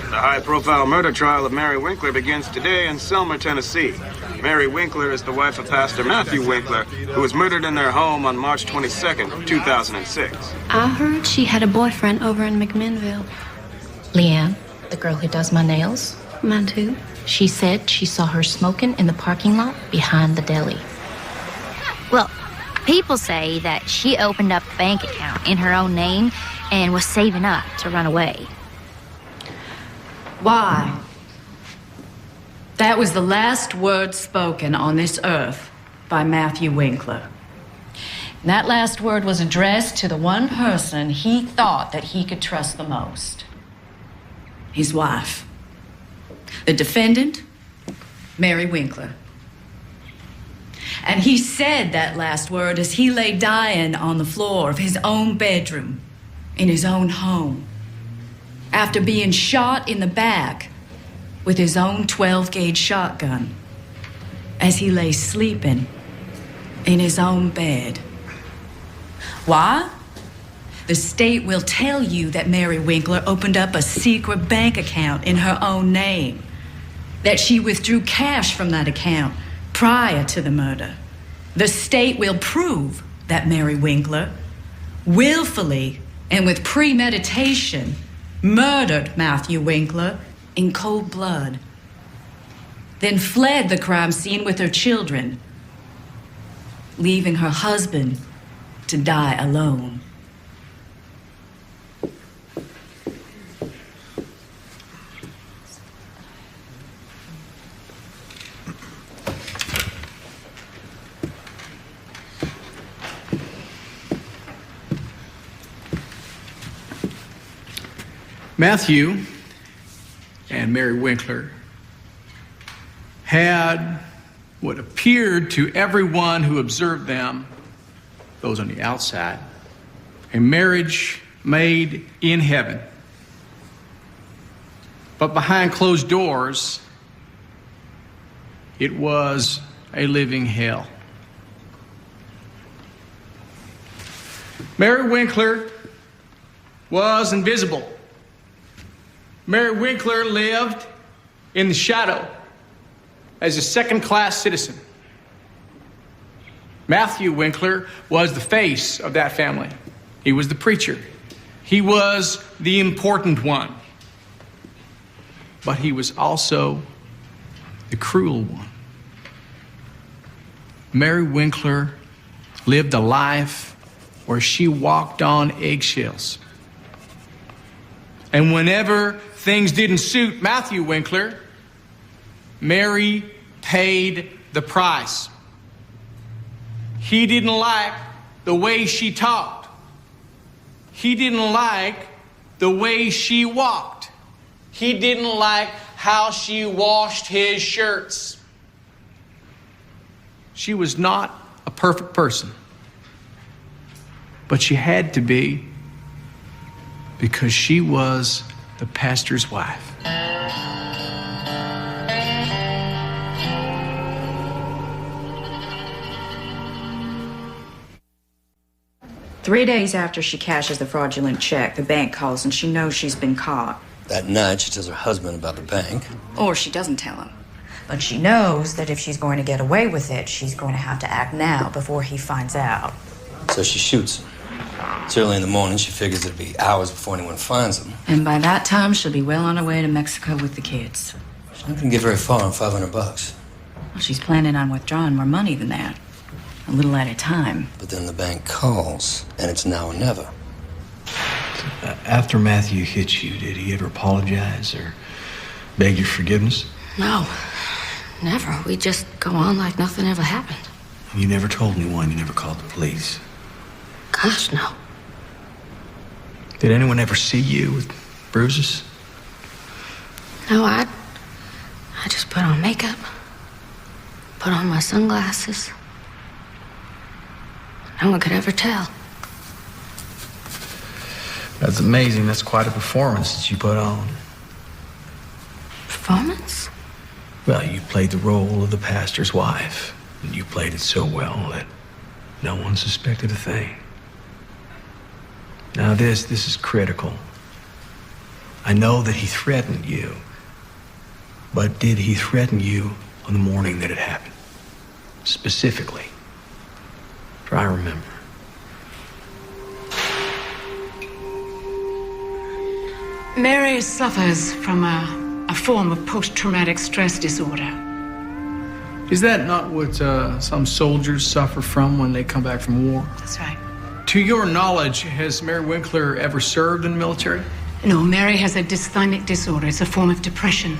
Speaker 15: The high-profile murder trial of Mary Winkler begins today in Selmer, Tennessee. Mary Winkler is the wife of Pastor Matthew Winkler, who was murdered in their home on March 22nd, 2006.
Speaker 6: I heard she had a boyfriend over in McMinnville. Leanne, the girl who does my nails. Mine too. She said she saw her smoking in the parking lot behind the deli.
Speaker 14: Well, people say that she opened up a bank account in her own name and was saving up to run away.
Speaker 25: Why? That was the last word spoken on this earth by Matthew Winkler. And that last word was addressed to the one person he thought that he could trust the most. His wife. The defendant, Mary Winkler. And he said that last word as he lay dying on the floor of his own bedroom in his own home, after being shot in the back with his own 12-gauge shotgun as he lay sleeping in his own bed. Why? The state will tell you that Mary Winkler opened up a secret bank account in her own name, that she withdrew cash from that account prior to the murder. The state will prove that Mary Winkler willfully and with premeditation murdered Matthew Winkler in cold blood, then fled the crime scene with her children, leaving her husband to die alone.
Speaker 12: Matthew and Mary Winkler had what appeared to everyone who observed them, those on the outside, a marriage made in heaven. But behind closed doors, it was a living hell. Mary Winkler was invisible. Mary Winkler lived in the shadow as a second-class citizen. Matthew Winkler was the face of that family. He was the preacher.
Speaker 24: He was the important one. But he was also the cruel one. Mary Winkler lived a life where she walked on eggshells. And whenever things didn't suit Matthew Winkler, Mary paid the price. He didn't like the way she talked. He didn't like the way she walked. He didn't like how she washed his shirts. She was not a perfect person, but she had to be, because she was the pastor's wife.
Speaker 25: 3 days after she cashes the fraudulent check, the bank calls and she knows she's been caught.
Speaker 2: That night, she tells her husband about the bank.
Speaker 25: Or she doesn't tell him.
Speaker 11: But she knows that if she's going to get away with it, she's going to have to act now before he finds out.
Speaker 2: So she shoots him. It's early in the morning. She figures it'll be hours before anyone finds him.
Speaker 25: And by that time, she'll be well on her way to Mexico with the kids.
Speaker 2: She's not gonna get very far on $500.
Speaker 25: Well, she's planning on withdrawing more money than that. A little at a time.
Speaker 2: But then the bank calls, and it's now or never.
Speaker 12: After Matthew hit you, did he ever apologize or beg your forgiveness?
Speaker 6: No, never. We just go on like nothing ever happened.
Speaker 12: You never told anyone, you never called the police?
Speaker 6: Gosh, no.
Speaker 12: Did anyone ever see you with bruises?
Speaker 6: No, I just put on makeup, put on my sunglasses. No one could ever tell.
Speaker 12: That's amazing. That's quite a performance that you put on.
Speaker 6: Performance?
Speaker 12: Well, you played the role of the pastor's wife, and you played it so well that no one suspected a thing. Now this is critical. I know that he threatened you, but did he threaten you on the morning that it happened? Specifically. Try to remember.
Speaker 16: Mary suffers from a form of post-traumatic stress disorder.
Speaker 24: Is that not what some soldiers suffer from when they come back from war?
Speaker 16: That's right.
Speaker 24: To your knowledge, has Mary Winkler ever served in the military?
Speaker 16: No, Mary has a dysthymic disorder. It's a form of depression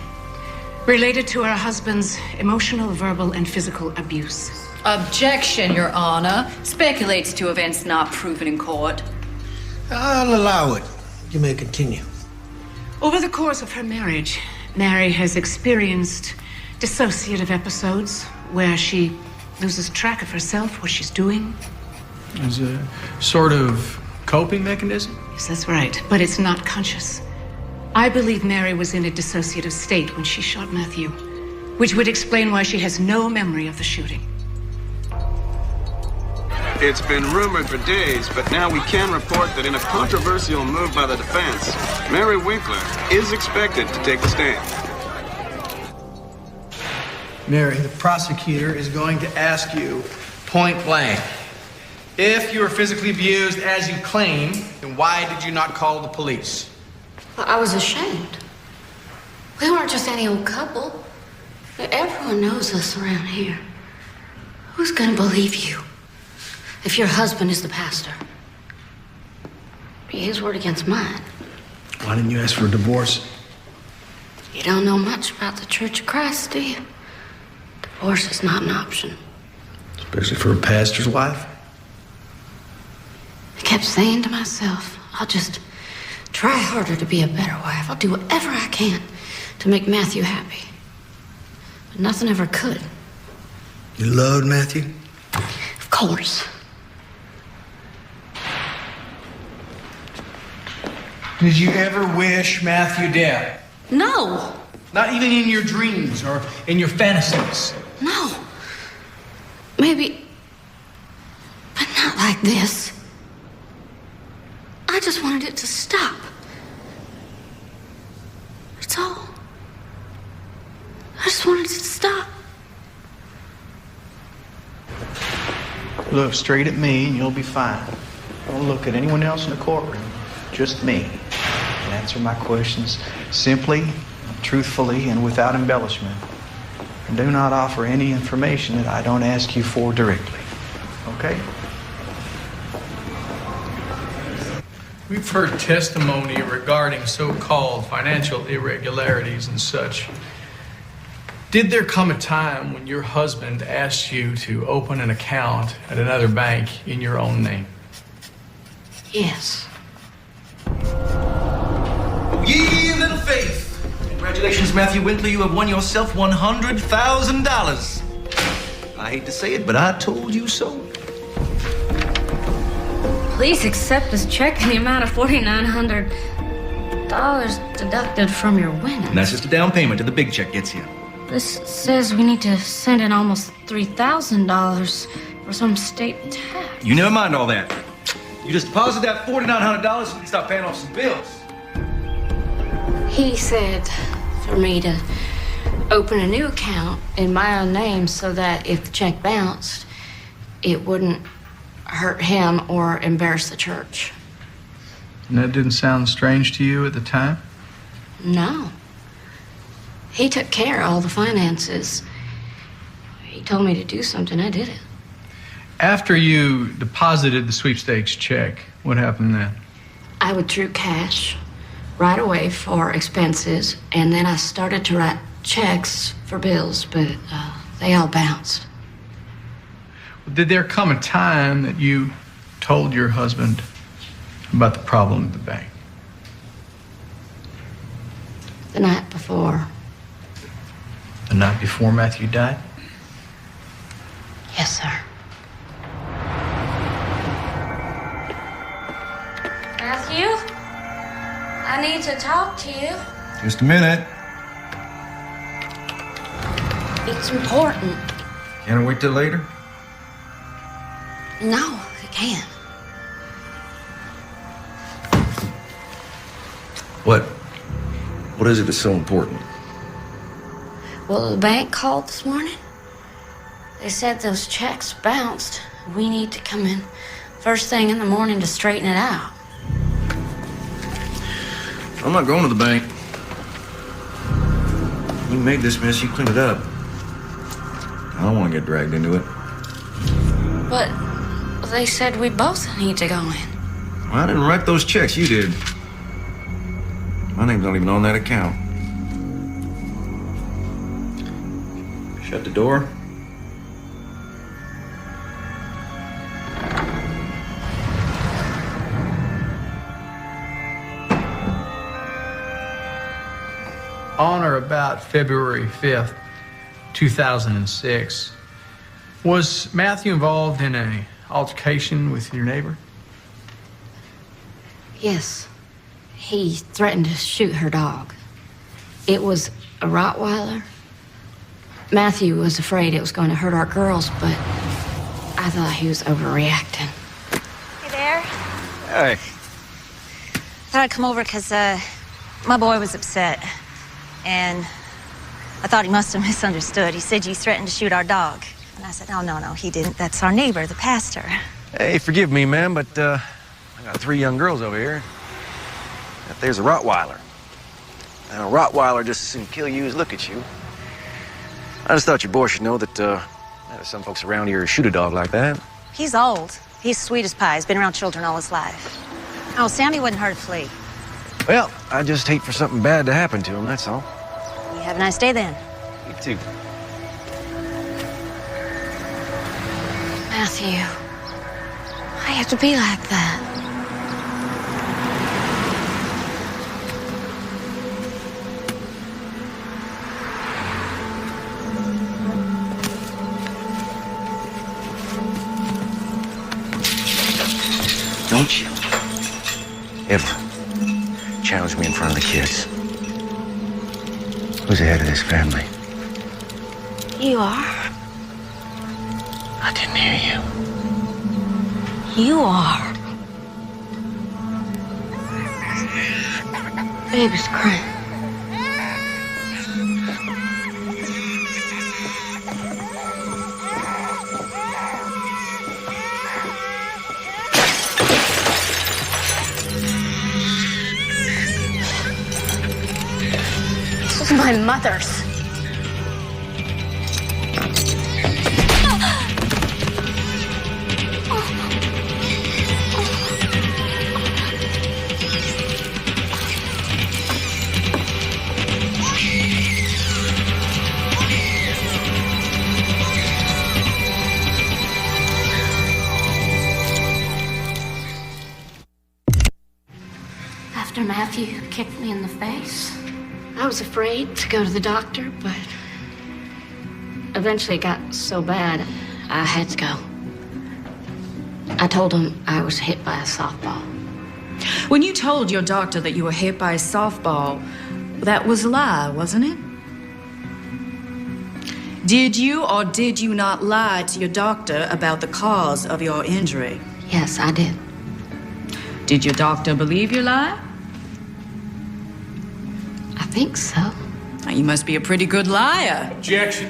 Speaker 16: related to her husband's emotional, verbal, and physical abuse.
Speaker 25: Objection, Your Honor. Speculates to events not proven in court.
Speaker 17: I'll allow it. You may continue.
Speaker 16: Over the course of her marriage, Mary has experienced dissociative episodes where she loses track of herself, what she's doing.
Speaker 24: As a sort of coping mechanism?
Speaker 16: Yes, that's right, but it's not conscious. I believe Mary was in a dissociative state when she shot Matthew, which would explain why she has no memory of the shooting.
Speaker 15: It's been rumored for days, but now we can report that in a controversial move by the defense, Mary Winkler is expected to take the stand.
Speaker 24: Mary, the prosecutor is going to ask you point blank, if you were physically abused as you claim, then why did you not call the police?
Speaker 6: Well, I was ashamed. We weren't just any old couple. Everyone knows us around here. Who's gonna believe you if your husband is the pastor? Be his word against mine.
Speaker 12: Why didn't you ask for a divorce?
Speaker 6: You don't know much about the Church of Christ, do you? Divorce is not an option.
Speaker 12: Especially for a pastor's wife?
Speaker 6: I kept saying to myself, I'll just try harder to be a better wife. I'll do whatever I can to make Matthew happy. But nothing ever could.
Speaker 17: You loved Matthew?
Speaker 6: Of course.
Speaker 24: Did you ever wish Matthew dead?
Speaker 6: No.
Speaker 24: Not even in your dreams or in your fantasies?
Speaker 6: No. Maybe, but not like this. I just wanted it to stop. That's all. I just wanted it to stop.
Speaker 24: Look straight at me and you'll be fine. Don't look at anyone else in the courtroom.
Speaker 12: just me, and answer my questions simply, truthfully, and without embellishment. And do not offer any information that I don't ask you for directly. Okay?
Speaker 24: We've heard testimony regarding so-called financial irregularities and such. Did there come a time when your husband asked you to open an account at another bank in your own name?
Speaker 6: Yes.
Speaker 10: Ye little faith! Congratulations, Matthew Winkler. You have won yourself $100,000. I hate to say it, but I told you so.
Speaker 6: Please accept this check in the amount of $4,900 deducted from your winnings.
Speaker 10: And that's just a down payment till the big check gets here.
Speaker 6: This says we need to send in almost $3,000 for some state tax.
Speaker 10: You never mind all that. You just deposit that $4,900 and we can start paying off some bills.
Speaker 6: He said for me to open a new account in my own name so that if the check bounced, it wouldn't hurt him or embarrass the church.
Speaker 24: And that didn't sound strange to you at the time?
Speaker 6: No. He took care of all the finances. He told me to do something, I did it.
Speaker 24: After you deposited the sweepstakes check, what happened then?
Speaker 6: I withdrew cash right away for expenses, and then I started to write checks for bills, but they all bounced.
Speaker 24: Did there come a time that you told your husband about the problem at the bank?
Speaker 6: The night before.
Speaker 24: The night before Matthew died?
Speaker 6: Yes, sir. Matthew? I need to talk to you.
Speaker 1: Just a minute.
Speaker 6: It's important.
Speaker 1: Can't I wait till later?
Speaker 6: No, I can't.
Speaker 1: What? What is it that's so important?
Speaker 6: Well, the bank called this morning. They said those checks bounced. We need to come in first thing in the morning to straighten it out.
Speaker 1: I'm not going to the bank. You made this mess, you cleaned it up. I don't want to get dragged into it.
Speaker 6: But they said we both need to go in.
Speaker 1: Well, I didn't write those checks, you did. My name's not even on that account. Shut the door.
Speaker 24: On or about February 5th, 2006, was Matthew involved in an altercation with your neighbor?
Speaker 6: Yes. He threatened to shoot her dog. It was a Rottweiler. Matthew was afraid it was going to hurt our girls, but I thought he was overreacting.
Speaker 19: Hey there.
Speaker 1: Hey.
Speaker 19: Thought I'd come over because my boy was upset. And I thought he must have misunderstood. He said you threatened to shoot our dog. And I said, oh, no, he didn't. That's our neighbor, the pastor.
Speaker 1: Hey, forgive me, ma'am, but I got 3 young girls over here. If there's a Rottweiler. Now, a Rottweiler just as soon kill you as look at you. I just thought your boy should know that there's some folks around here who shoot a dog like that.
Speaker 19: He's old. He's sweet as pie. He's been around children all his life. Oh, Sammy wouldn't hurt a flea.
Speaker 1: Well, I just hate for something bad to happen to him, that's all.
Speaker 19: You have a nice day then.
Speaker 1: You too.
Speaker 6: Matthew, why you have to be like that?
Speaker 1: Don't you ever challenge me in front of the kids. Who's the head of this family?
Speaker 6: You are.
Speaker 1: I didn't hear you.
Speaker 6: You are. Baby's crying. My mother's. After Matthew kicked me in the face, I was afraid to go to the doctor, but eventually it got so bad, I had to go. I told him I was hit by a softball.
Speaker 25: When you told your doctor that you were hit by a softball, that was a lie, wasn't it? Did you or did you not lie to your doctor about the cause of your injury?
Speaker 6: Yes, I did.
Speaker 25: Did your doctor believe your lie?
Speaker 6: I think so.
Speaker 25: Now, you must be a pretty good liar.
Speaker 17: Objection.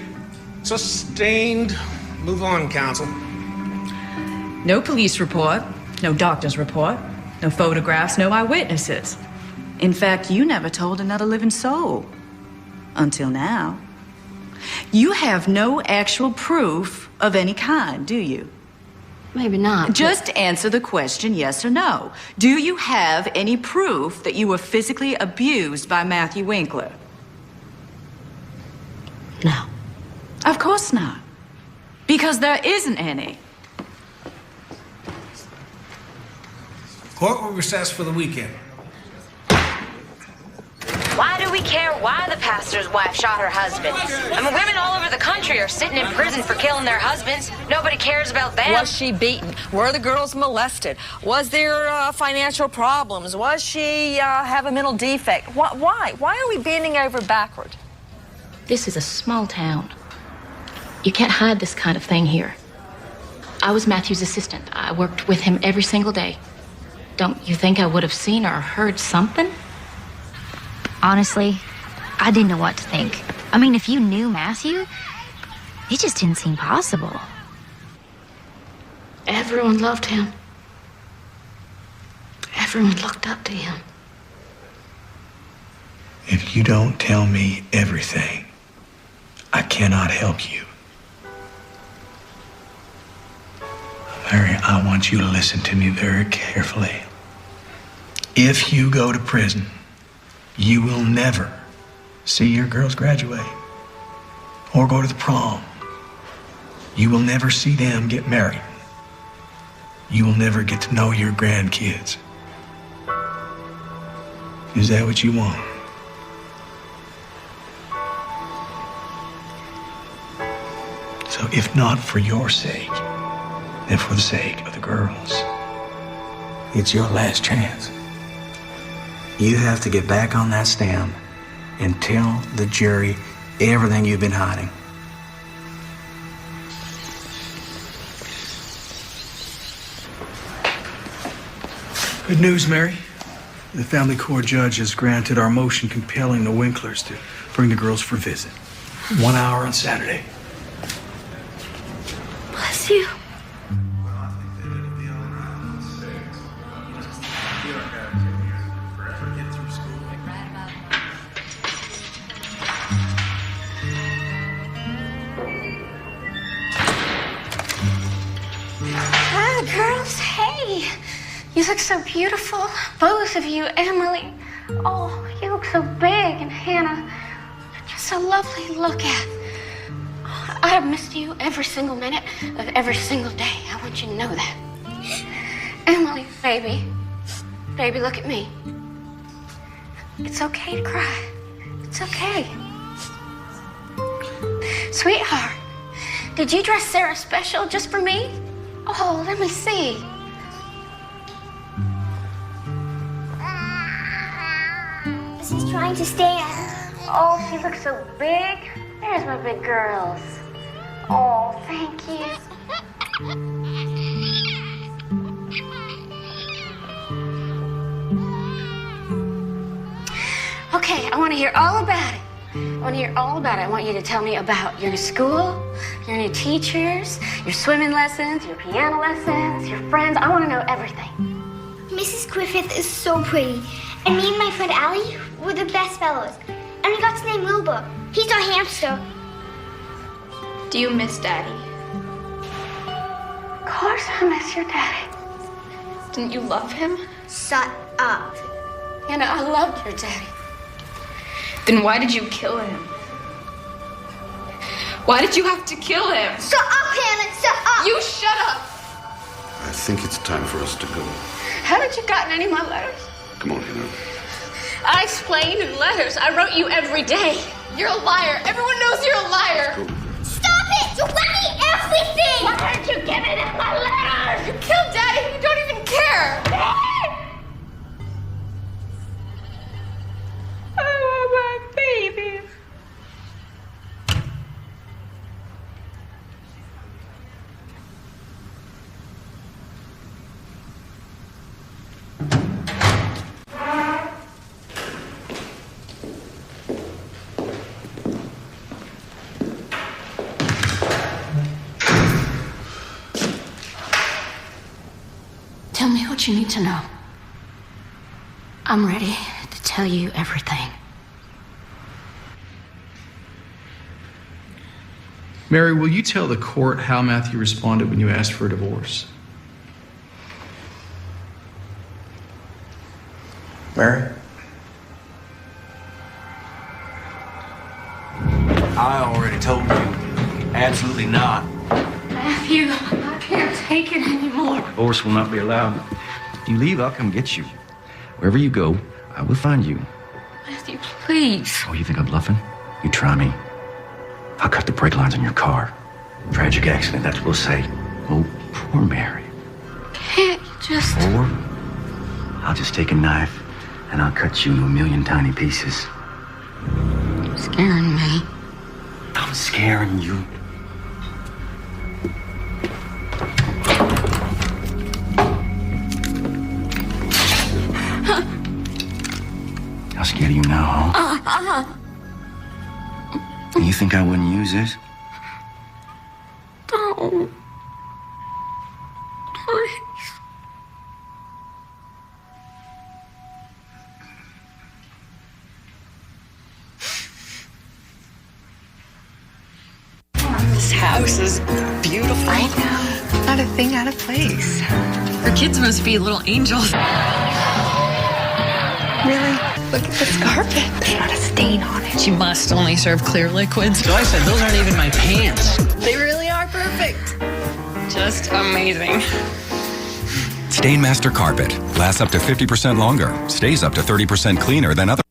Speaker 17: Sustained. Move on, counsel.
Speaker 25: No police report, no doctor's report, no photographs, no eyewitnesses. In fact, you never told another living soul. Until now. You have no actual proof of any kind, do you?
Speaker 6: Maybe not.
Speaker 25: Just answer the question, yes or no. Do you have any proof that you were physically abused by Matthew Winkler?
Speaker 6: No.
Speaker 25: Of course not. Because there isn't any.
Speaker 17: Court will recess for the weekend.
Speaker 8: Why do we care why the pastor's wife shot her husband? I mean, women all over the country are sitting in prison for killing their husbands. Nobody cares about them.
Speaker 3: Was she beaten? Were the girls molested? Was there financial problems? Was she have a mental defect? Why? Why are we bending over backward?
Speaker 6: This is a small town. You can't hide this kind of thing here. I was Matthew's assistant. I worked with him every single day. Don't you think I would have seen or heard something?
Speaker 14: Honestly, I didn't know what to think. I mean, if you knew Matthew, it just didn't seem possible.
Speaker 6: Everyone loved him. Everyone looked up to him.
Speaker 12: If you don't tell me everything, I cannot help you. Mary, I want you to listen to me very carefully. If you go to prison, you will never see your girls graduate or go to the prom. You will never see them get married. You will never get to know your grandkids. Is that what you want? So if not for your sake, then for the sake of the girls, it's your last chance. You have to get back on that stand and tell the jury everything you've been hiding. Good news, Mary. The family court judge has granted our motion compelling the Winklers to bring the girls for a visit. 1 hour on Saturday.
Speaker 6: Bless you.
Speaker 14: Hi, girls. Hey. You look so beautiful. Both of you, Emily. Oh, you look so big. And Hannah, you're just so lovely to look at. I have missed you every single minute of every single day. I want you to know that. Emily, baby. Baby, look at me. It's okay to cry. It's okay. Sweetheart, did you dress Sarah special just for me? Oh, let me see. She's trying to stand. Oh, she looks so big. There's my big girls. Oh, thank you. Okay, I want to hear all about it. I want to hear all about it. I want you to tell me about your new school, your new teachers, your swimming lessons, your piano lessons, your friends. I want to know everything.
Speaker 18: Mrs. Griffith is so pretty, and me and my friend Allie were the best fellows.
Speaker 14: and he got to name Luba. He's our hamster.
Speaker 9: Do you miss Daddy?
Speaker 14: Of course I miss your daddy.
Speaker 9: Didn't you love him?
Speaker 14: Shut up.
Speaker 9: Hannah, I loved your daddy. Then why did you kill him? Why did you have to kill him?
Speaker 14: Shut up, Hannah! Shut up!
Speaker 9: You shut up!
Speaker 13: I think it's time for us to go.
Speaker 9: Haven't you gotten any of my letters?
Speaker 13: Come on, Hannah.
Speaker 9: I explained in letters. I wrote you every day. You're a liar. Everyone knows you're a liar.
Speaker 14: Stop it! You read me everything! Why aren't you giving it my letters?
Speaker 9: You killed Daddy and you don't even care. Oh, my baby.
Speaker 6: Tell me what you need to know. I'm ready to tell you everything.
Speaker 12: Mary, will you tell the court how Matthew responded when you asked for a divorce? Mary?
Speaker 1: I already told you. Absolutely not.
Speaker 14: Matthew, I can't take it anymore.
Speaker 1: Divorce will not be allowed. If you leave, I'll come get you. Wherever you go, I will find you.
Speaker 14: Matthew, please.
Speaker 1: Oh, you think I'm bluffing? You try me. I'll cut the brake lines on your car. Tragic accident, that's what we'll say. Oh, poor Mary.
Speaker 14: Can't you just...
Speaker 1: Or I'll just take a knife and I'll cut you into a million tiny pieces.
Speaker 6: You're scaring me.
Speaker 1: I'm scaring you. How scared of you now, huh? You think I wouldn't use this?
Speaker 14: Don't. Please.
Speaker 4: This house is beautiful. I know. Not a thing out of place. Her kids must be little angels. Really? Look at this carpet. There's not a stain on it. She must only serve clear liquids.
Speaker 18: So I said, those aren't even my pants.
Speaker 4: They really are perfect. Just amazing.
Speaker 20: Stainmaster Carpet lasts up to 50% longer, stays up to 30% cleaner than other.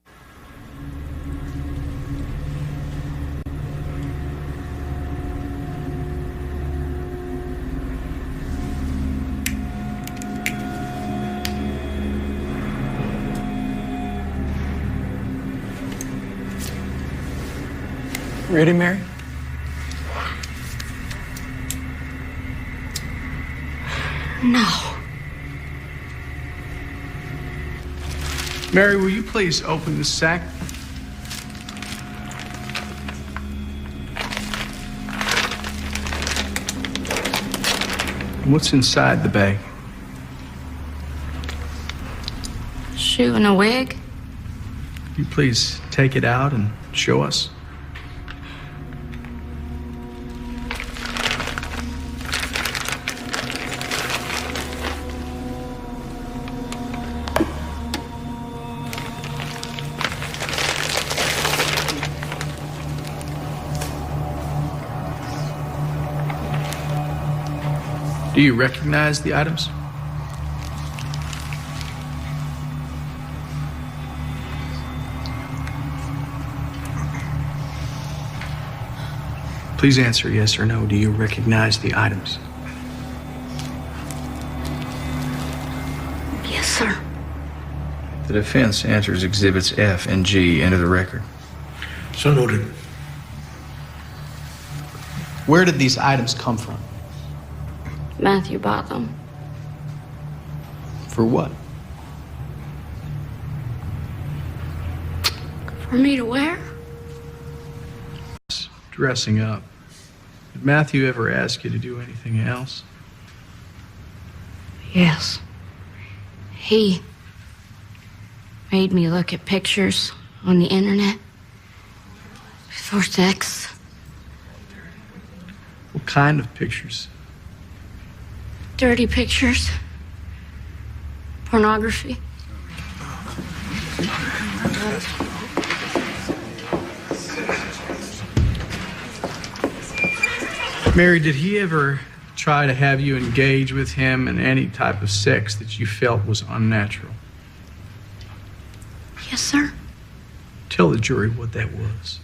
Speaker 12: Ready, Mary?
Speaker 6: No.
Speaker 12: Mary, will you please open the sack? What's inside the bag?
Speaker 6: Shoe and a wig?
Speaker 12: You please take it out and show us. Do you recognize the items? Please answer yes or no. Do you recognize the items?
Speaker 6: Yes, sir.
Speaker 12: The defense answers exhibits F and G into the record.
Speaker 17: So noted.
Speaker 12: Where did these items come from?
Speaker 6: Matthew bought them.
Speaker 12: For what?
Speaker 6: For me to wear?
Speaker 12: Dressing up. Did Matthew ever ask you to do anything else?
Speaker 6: Yes. He made me look at pictures on the internet For sex.
Speaker 24: What kind of pictures?
Speaker 6: Dirty pictures. Pornography.
Speaker 24: Mary, did he ever try to have you engage with him in any type of sex that you felt was unnatural?
Speaker 6: Yes, sir.
Speaker 24: Tell the jury what that was.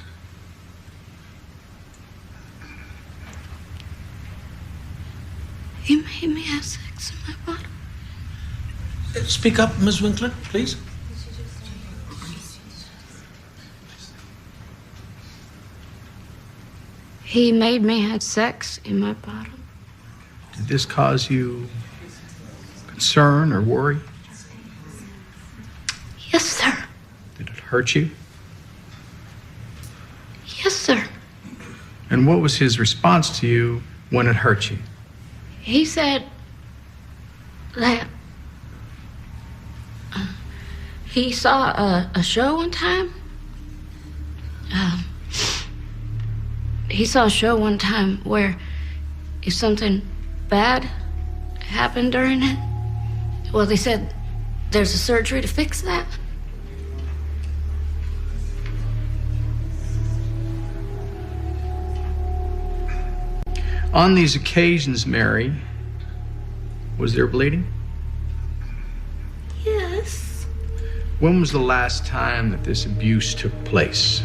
Speaker 6: He made me have sex in my bottom.
Speaker 17: Speak up, Miss Winkler, please.
Speaker 6: He made me have sex in my bottom.
Speaker 24: Did this cause you concern or worry?
Speaker 6: Yes, sir.
Speaker 24: Did it hurt you?
Speaker 6: Yes, sir.
Speaker 24: And what was his response to you when it hurt you?
Speaker 6: He said that he saw a show one time. He saw a show one time where if something bad happened during it, well, they said there's a surgery to fix that.
Speaker 24: On these occasions, Mary, was there bleeding?
Speaker 6: Yes.
Speaker 24: When was the last time that this abuse took place?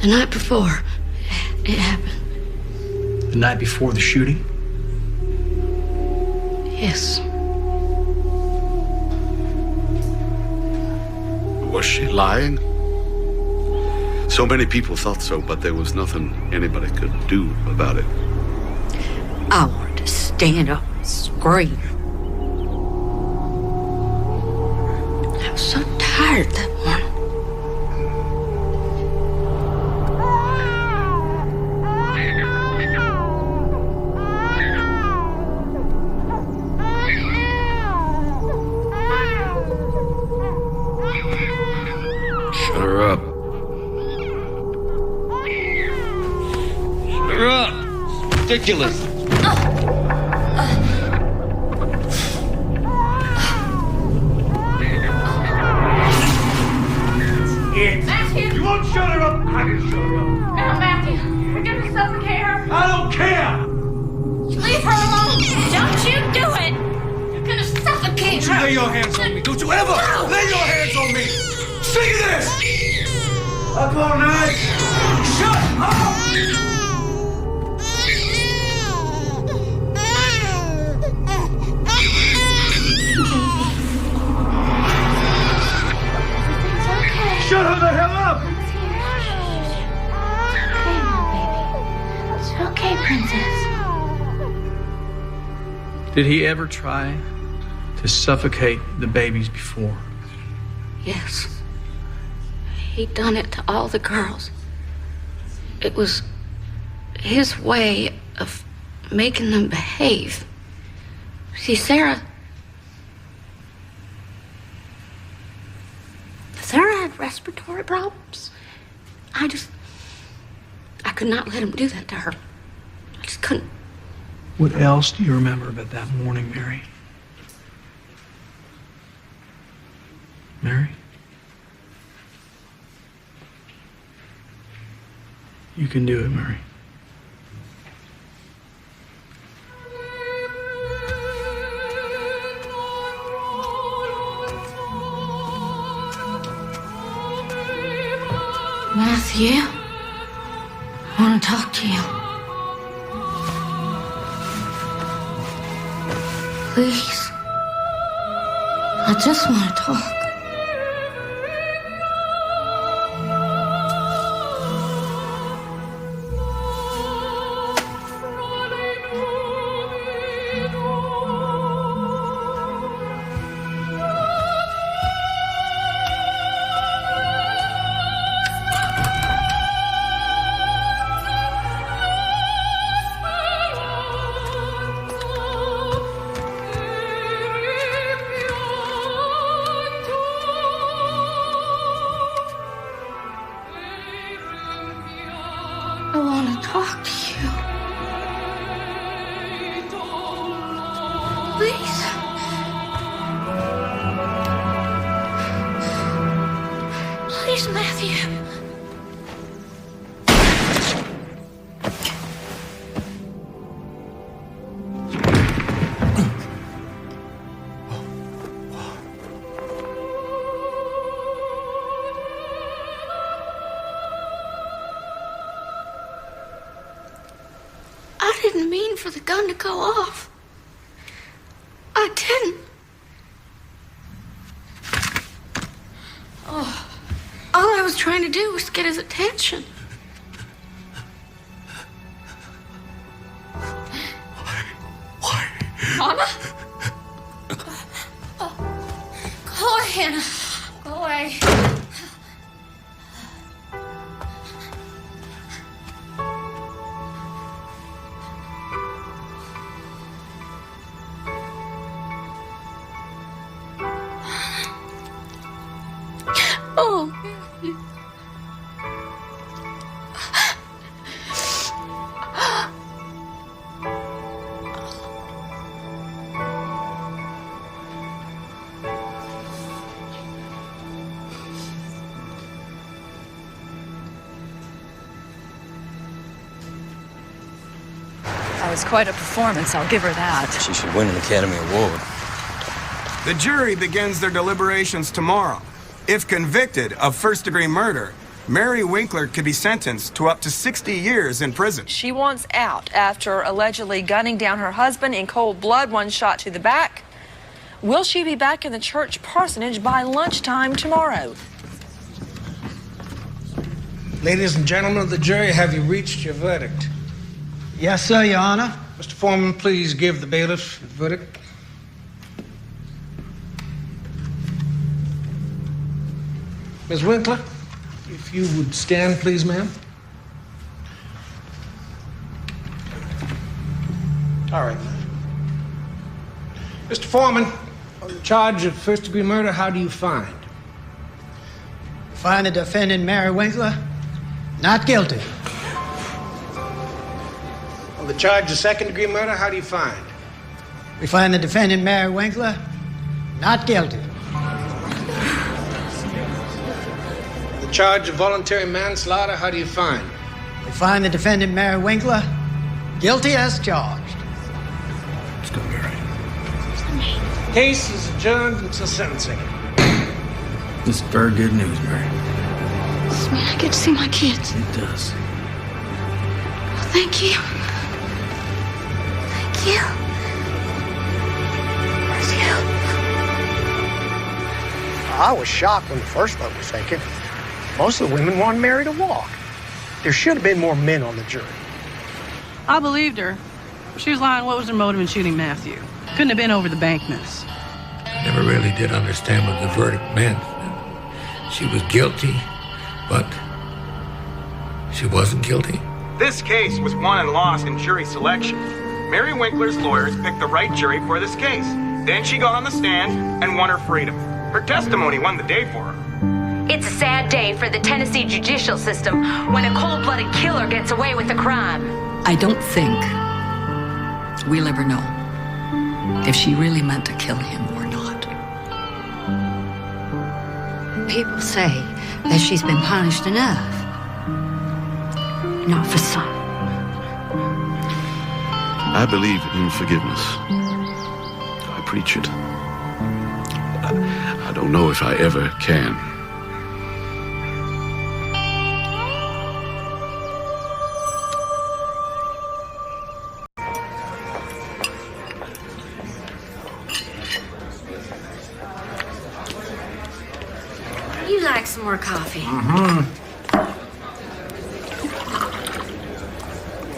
Speaker 6: The night before it happened.
Speaker 24: The night before the shooting?
Speaker 6: Yes.
Speaker 13: Was she lying? So many people thought so, but there was nothing anybody could do about it.
Speaker 11: I wanted to stand up and scream.
Speaker 6: I was so tired that morning.
Speaker 13: Shut her up. Shut her up. It's ridiculous.
Speaker 14: Matthew!
Speaker 10: You won't shut her up? I can shut her up.
Speaker 14: No, Matthew. We're gonna suffocate her.
Speaker 10: I don't care!
Speaker 14: Leave her alone. Don't you do it. You're gonna suffocate
Speaker 10: Don't you
Speaker 14: her.
Speaker 10: lay your hands on me. Don't you ever lay your hands on me. See this? Up all night. Shut up! Shut her the hell up!
Speaker 6: It's okay, Princess.
Speaker 24: Did he ever try to suffocate the babies before?
Speaker 6: Yes. He'd done it to all the girls. It was his way of making them behave. See, Sarah had respiratory problems. I could not let him do that to her. I just couldn't.
Speaker 24: What else do you remember about that morning, Mary? Mary? You can do it, Mary.
Speaker 6: Matthew, I want to talk to you. Please. I just want to talk.
Speaker 14: to talk to you. Please. Please, Matthew. I didn't mean for the gun to go off. I didn't. Oh, all I was trying to do was get his attention.
Speaker 13: Why?
Speaker 14: Mama? Go away, Hannah. Go away. Oh.
Speaker 25: That was quite a performance, I'll give her that.
Speaker 2: She should win an Academy Award.
Speaker 15: The jury begins their deliberations tomorrow. If convicted of first-degree murder, Mary Winkler could be sentenced to up to 60 years in prison.
Speaker 3: She wants out after allegedly gunning down her husband in cold blood, one shot to the back. Will she be back in the church parsonage by lunchtime tomorrow?
Speaker 17: Ladies and gentlemen of the jury, have you reached your verdict?
Speaker 5: Yes, sir, Your Honor.
Speaker 17: Mr. Foreman, please give the bailiff the verdict. Ms. Winkler, if you would stand, please, ma'am. All right. Mr. Foreman, on the charge of first-degree murder, how do you find?
Speaker 5: Find the defendant, Mary Winkler, not guilty.
Speaker 17: On the charge of second-degree murder, how do you find?
Speaker 5: We find the defendant, Mary Winkler, not guilty.
Speaker 17: On the charge of voluntary manslaughter, how do you find?
Speaker 5: We find the defendant, Mary Winkler, guilty as charged.
Speaker 13: It's gonna be right.
Speaker 17: Case is adjourned until sentencing.
Speaker 13: This is very good news, Mary.
Speaker 14: This means I get to see my kids.
Speaker 13: It does.
Speaker 14: Thank you. Thank you.
Speaker 5: I was shocked when the first vote was taken. Most of the women wanted Mary to walk. There should have been more men on the jury.
Speaker 7: I believed her. She was lying. What was her motive in shooting Matthew? Couldn't have been over the bank notes.
Speaker 13: I never really did understand what the verdict meant. She was guilty, but she wasn't guilty.
Speaker 15: This case was won and lost in jury selection. Mary Winkler's lawyers picked the right jury for this case. Then she got on the stand and won her freedom. Her testimony won the day for her.
Speaker 8: It's a sad day for the Tennessee judicial system when a cold-blooded killer gets away with a crime.
Speaker 4: I don't think we'll ever know if she really meant to kill him or not.
Speaker 6: People say that she's been punished enough. Not for some.
Speaker 13: I believe in forgiveness. I preach it. I don't know if I ever can.
Speaker 6: You like some more coffee?
Speaker 13: Mm-hmm.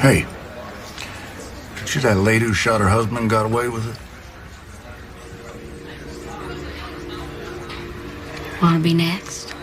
Speaker 13: Hey, did you see that lady who shot her husband got away with it?
Speaker 6: Wanna be next?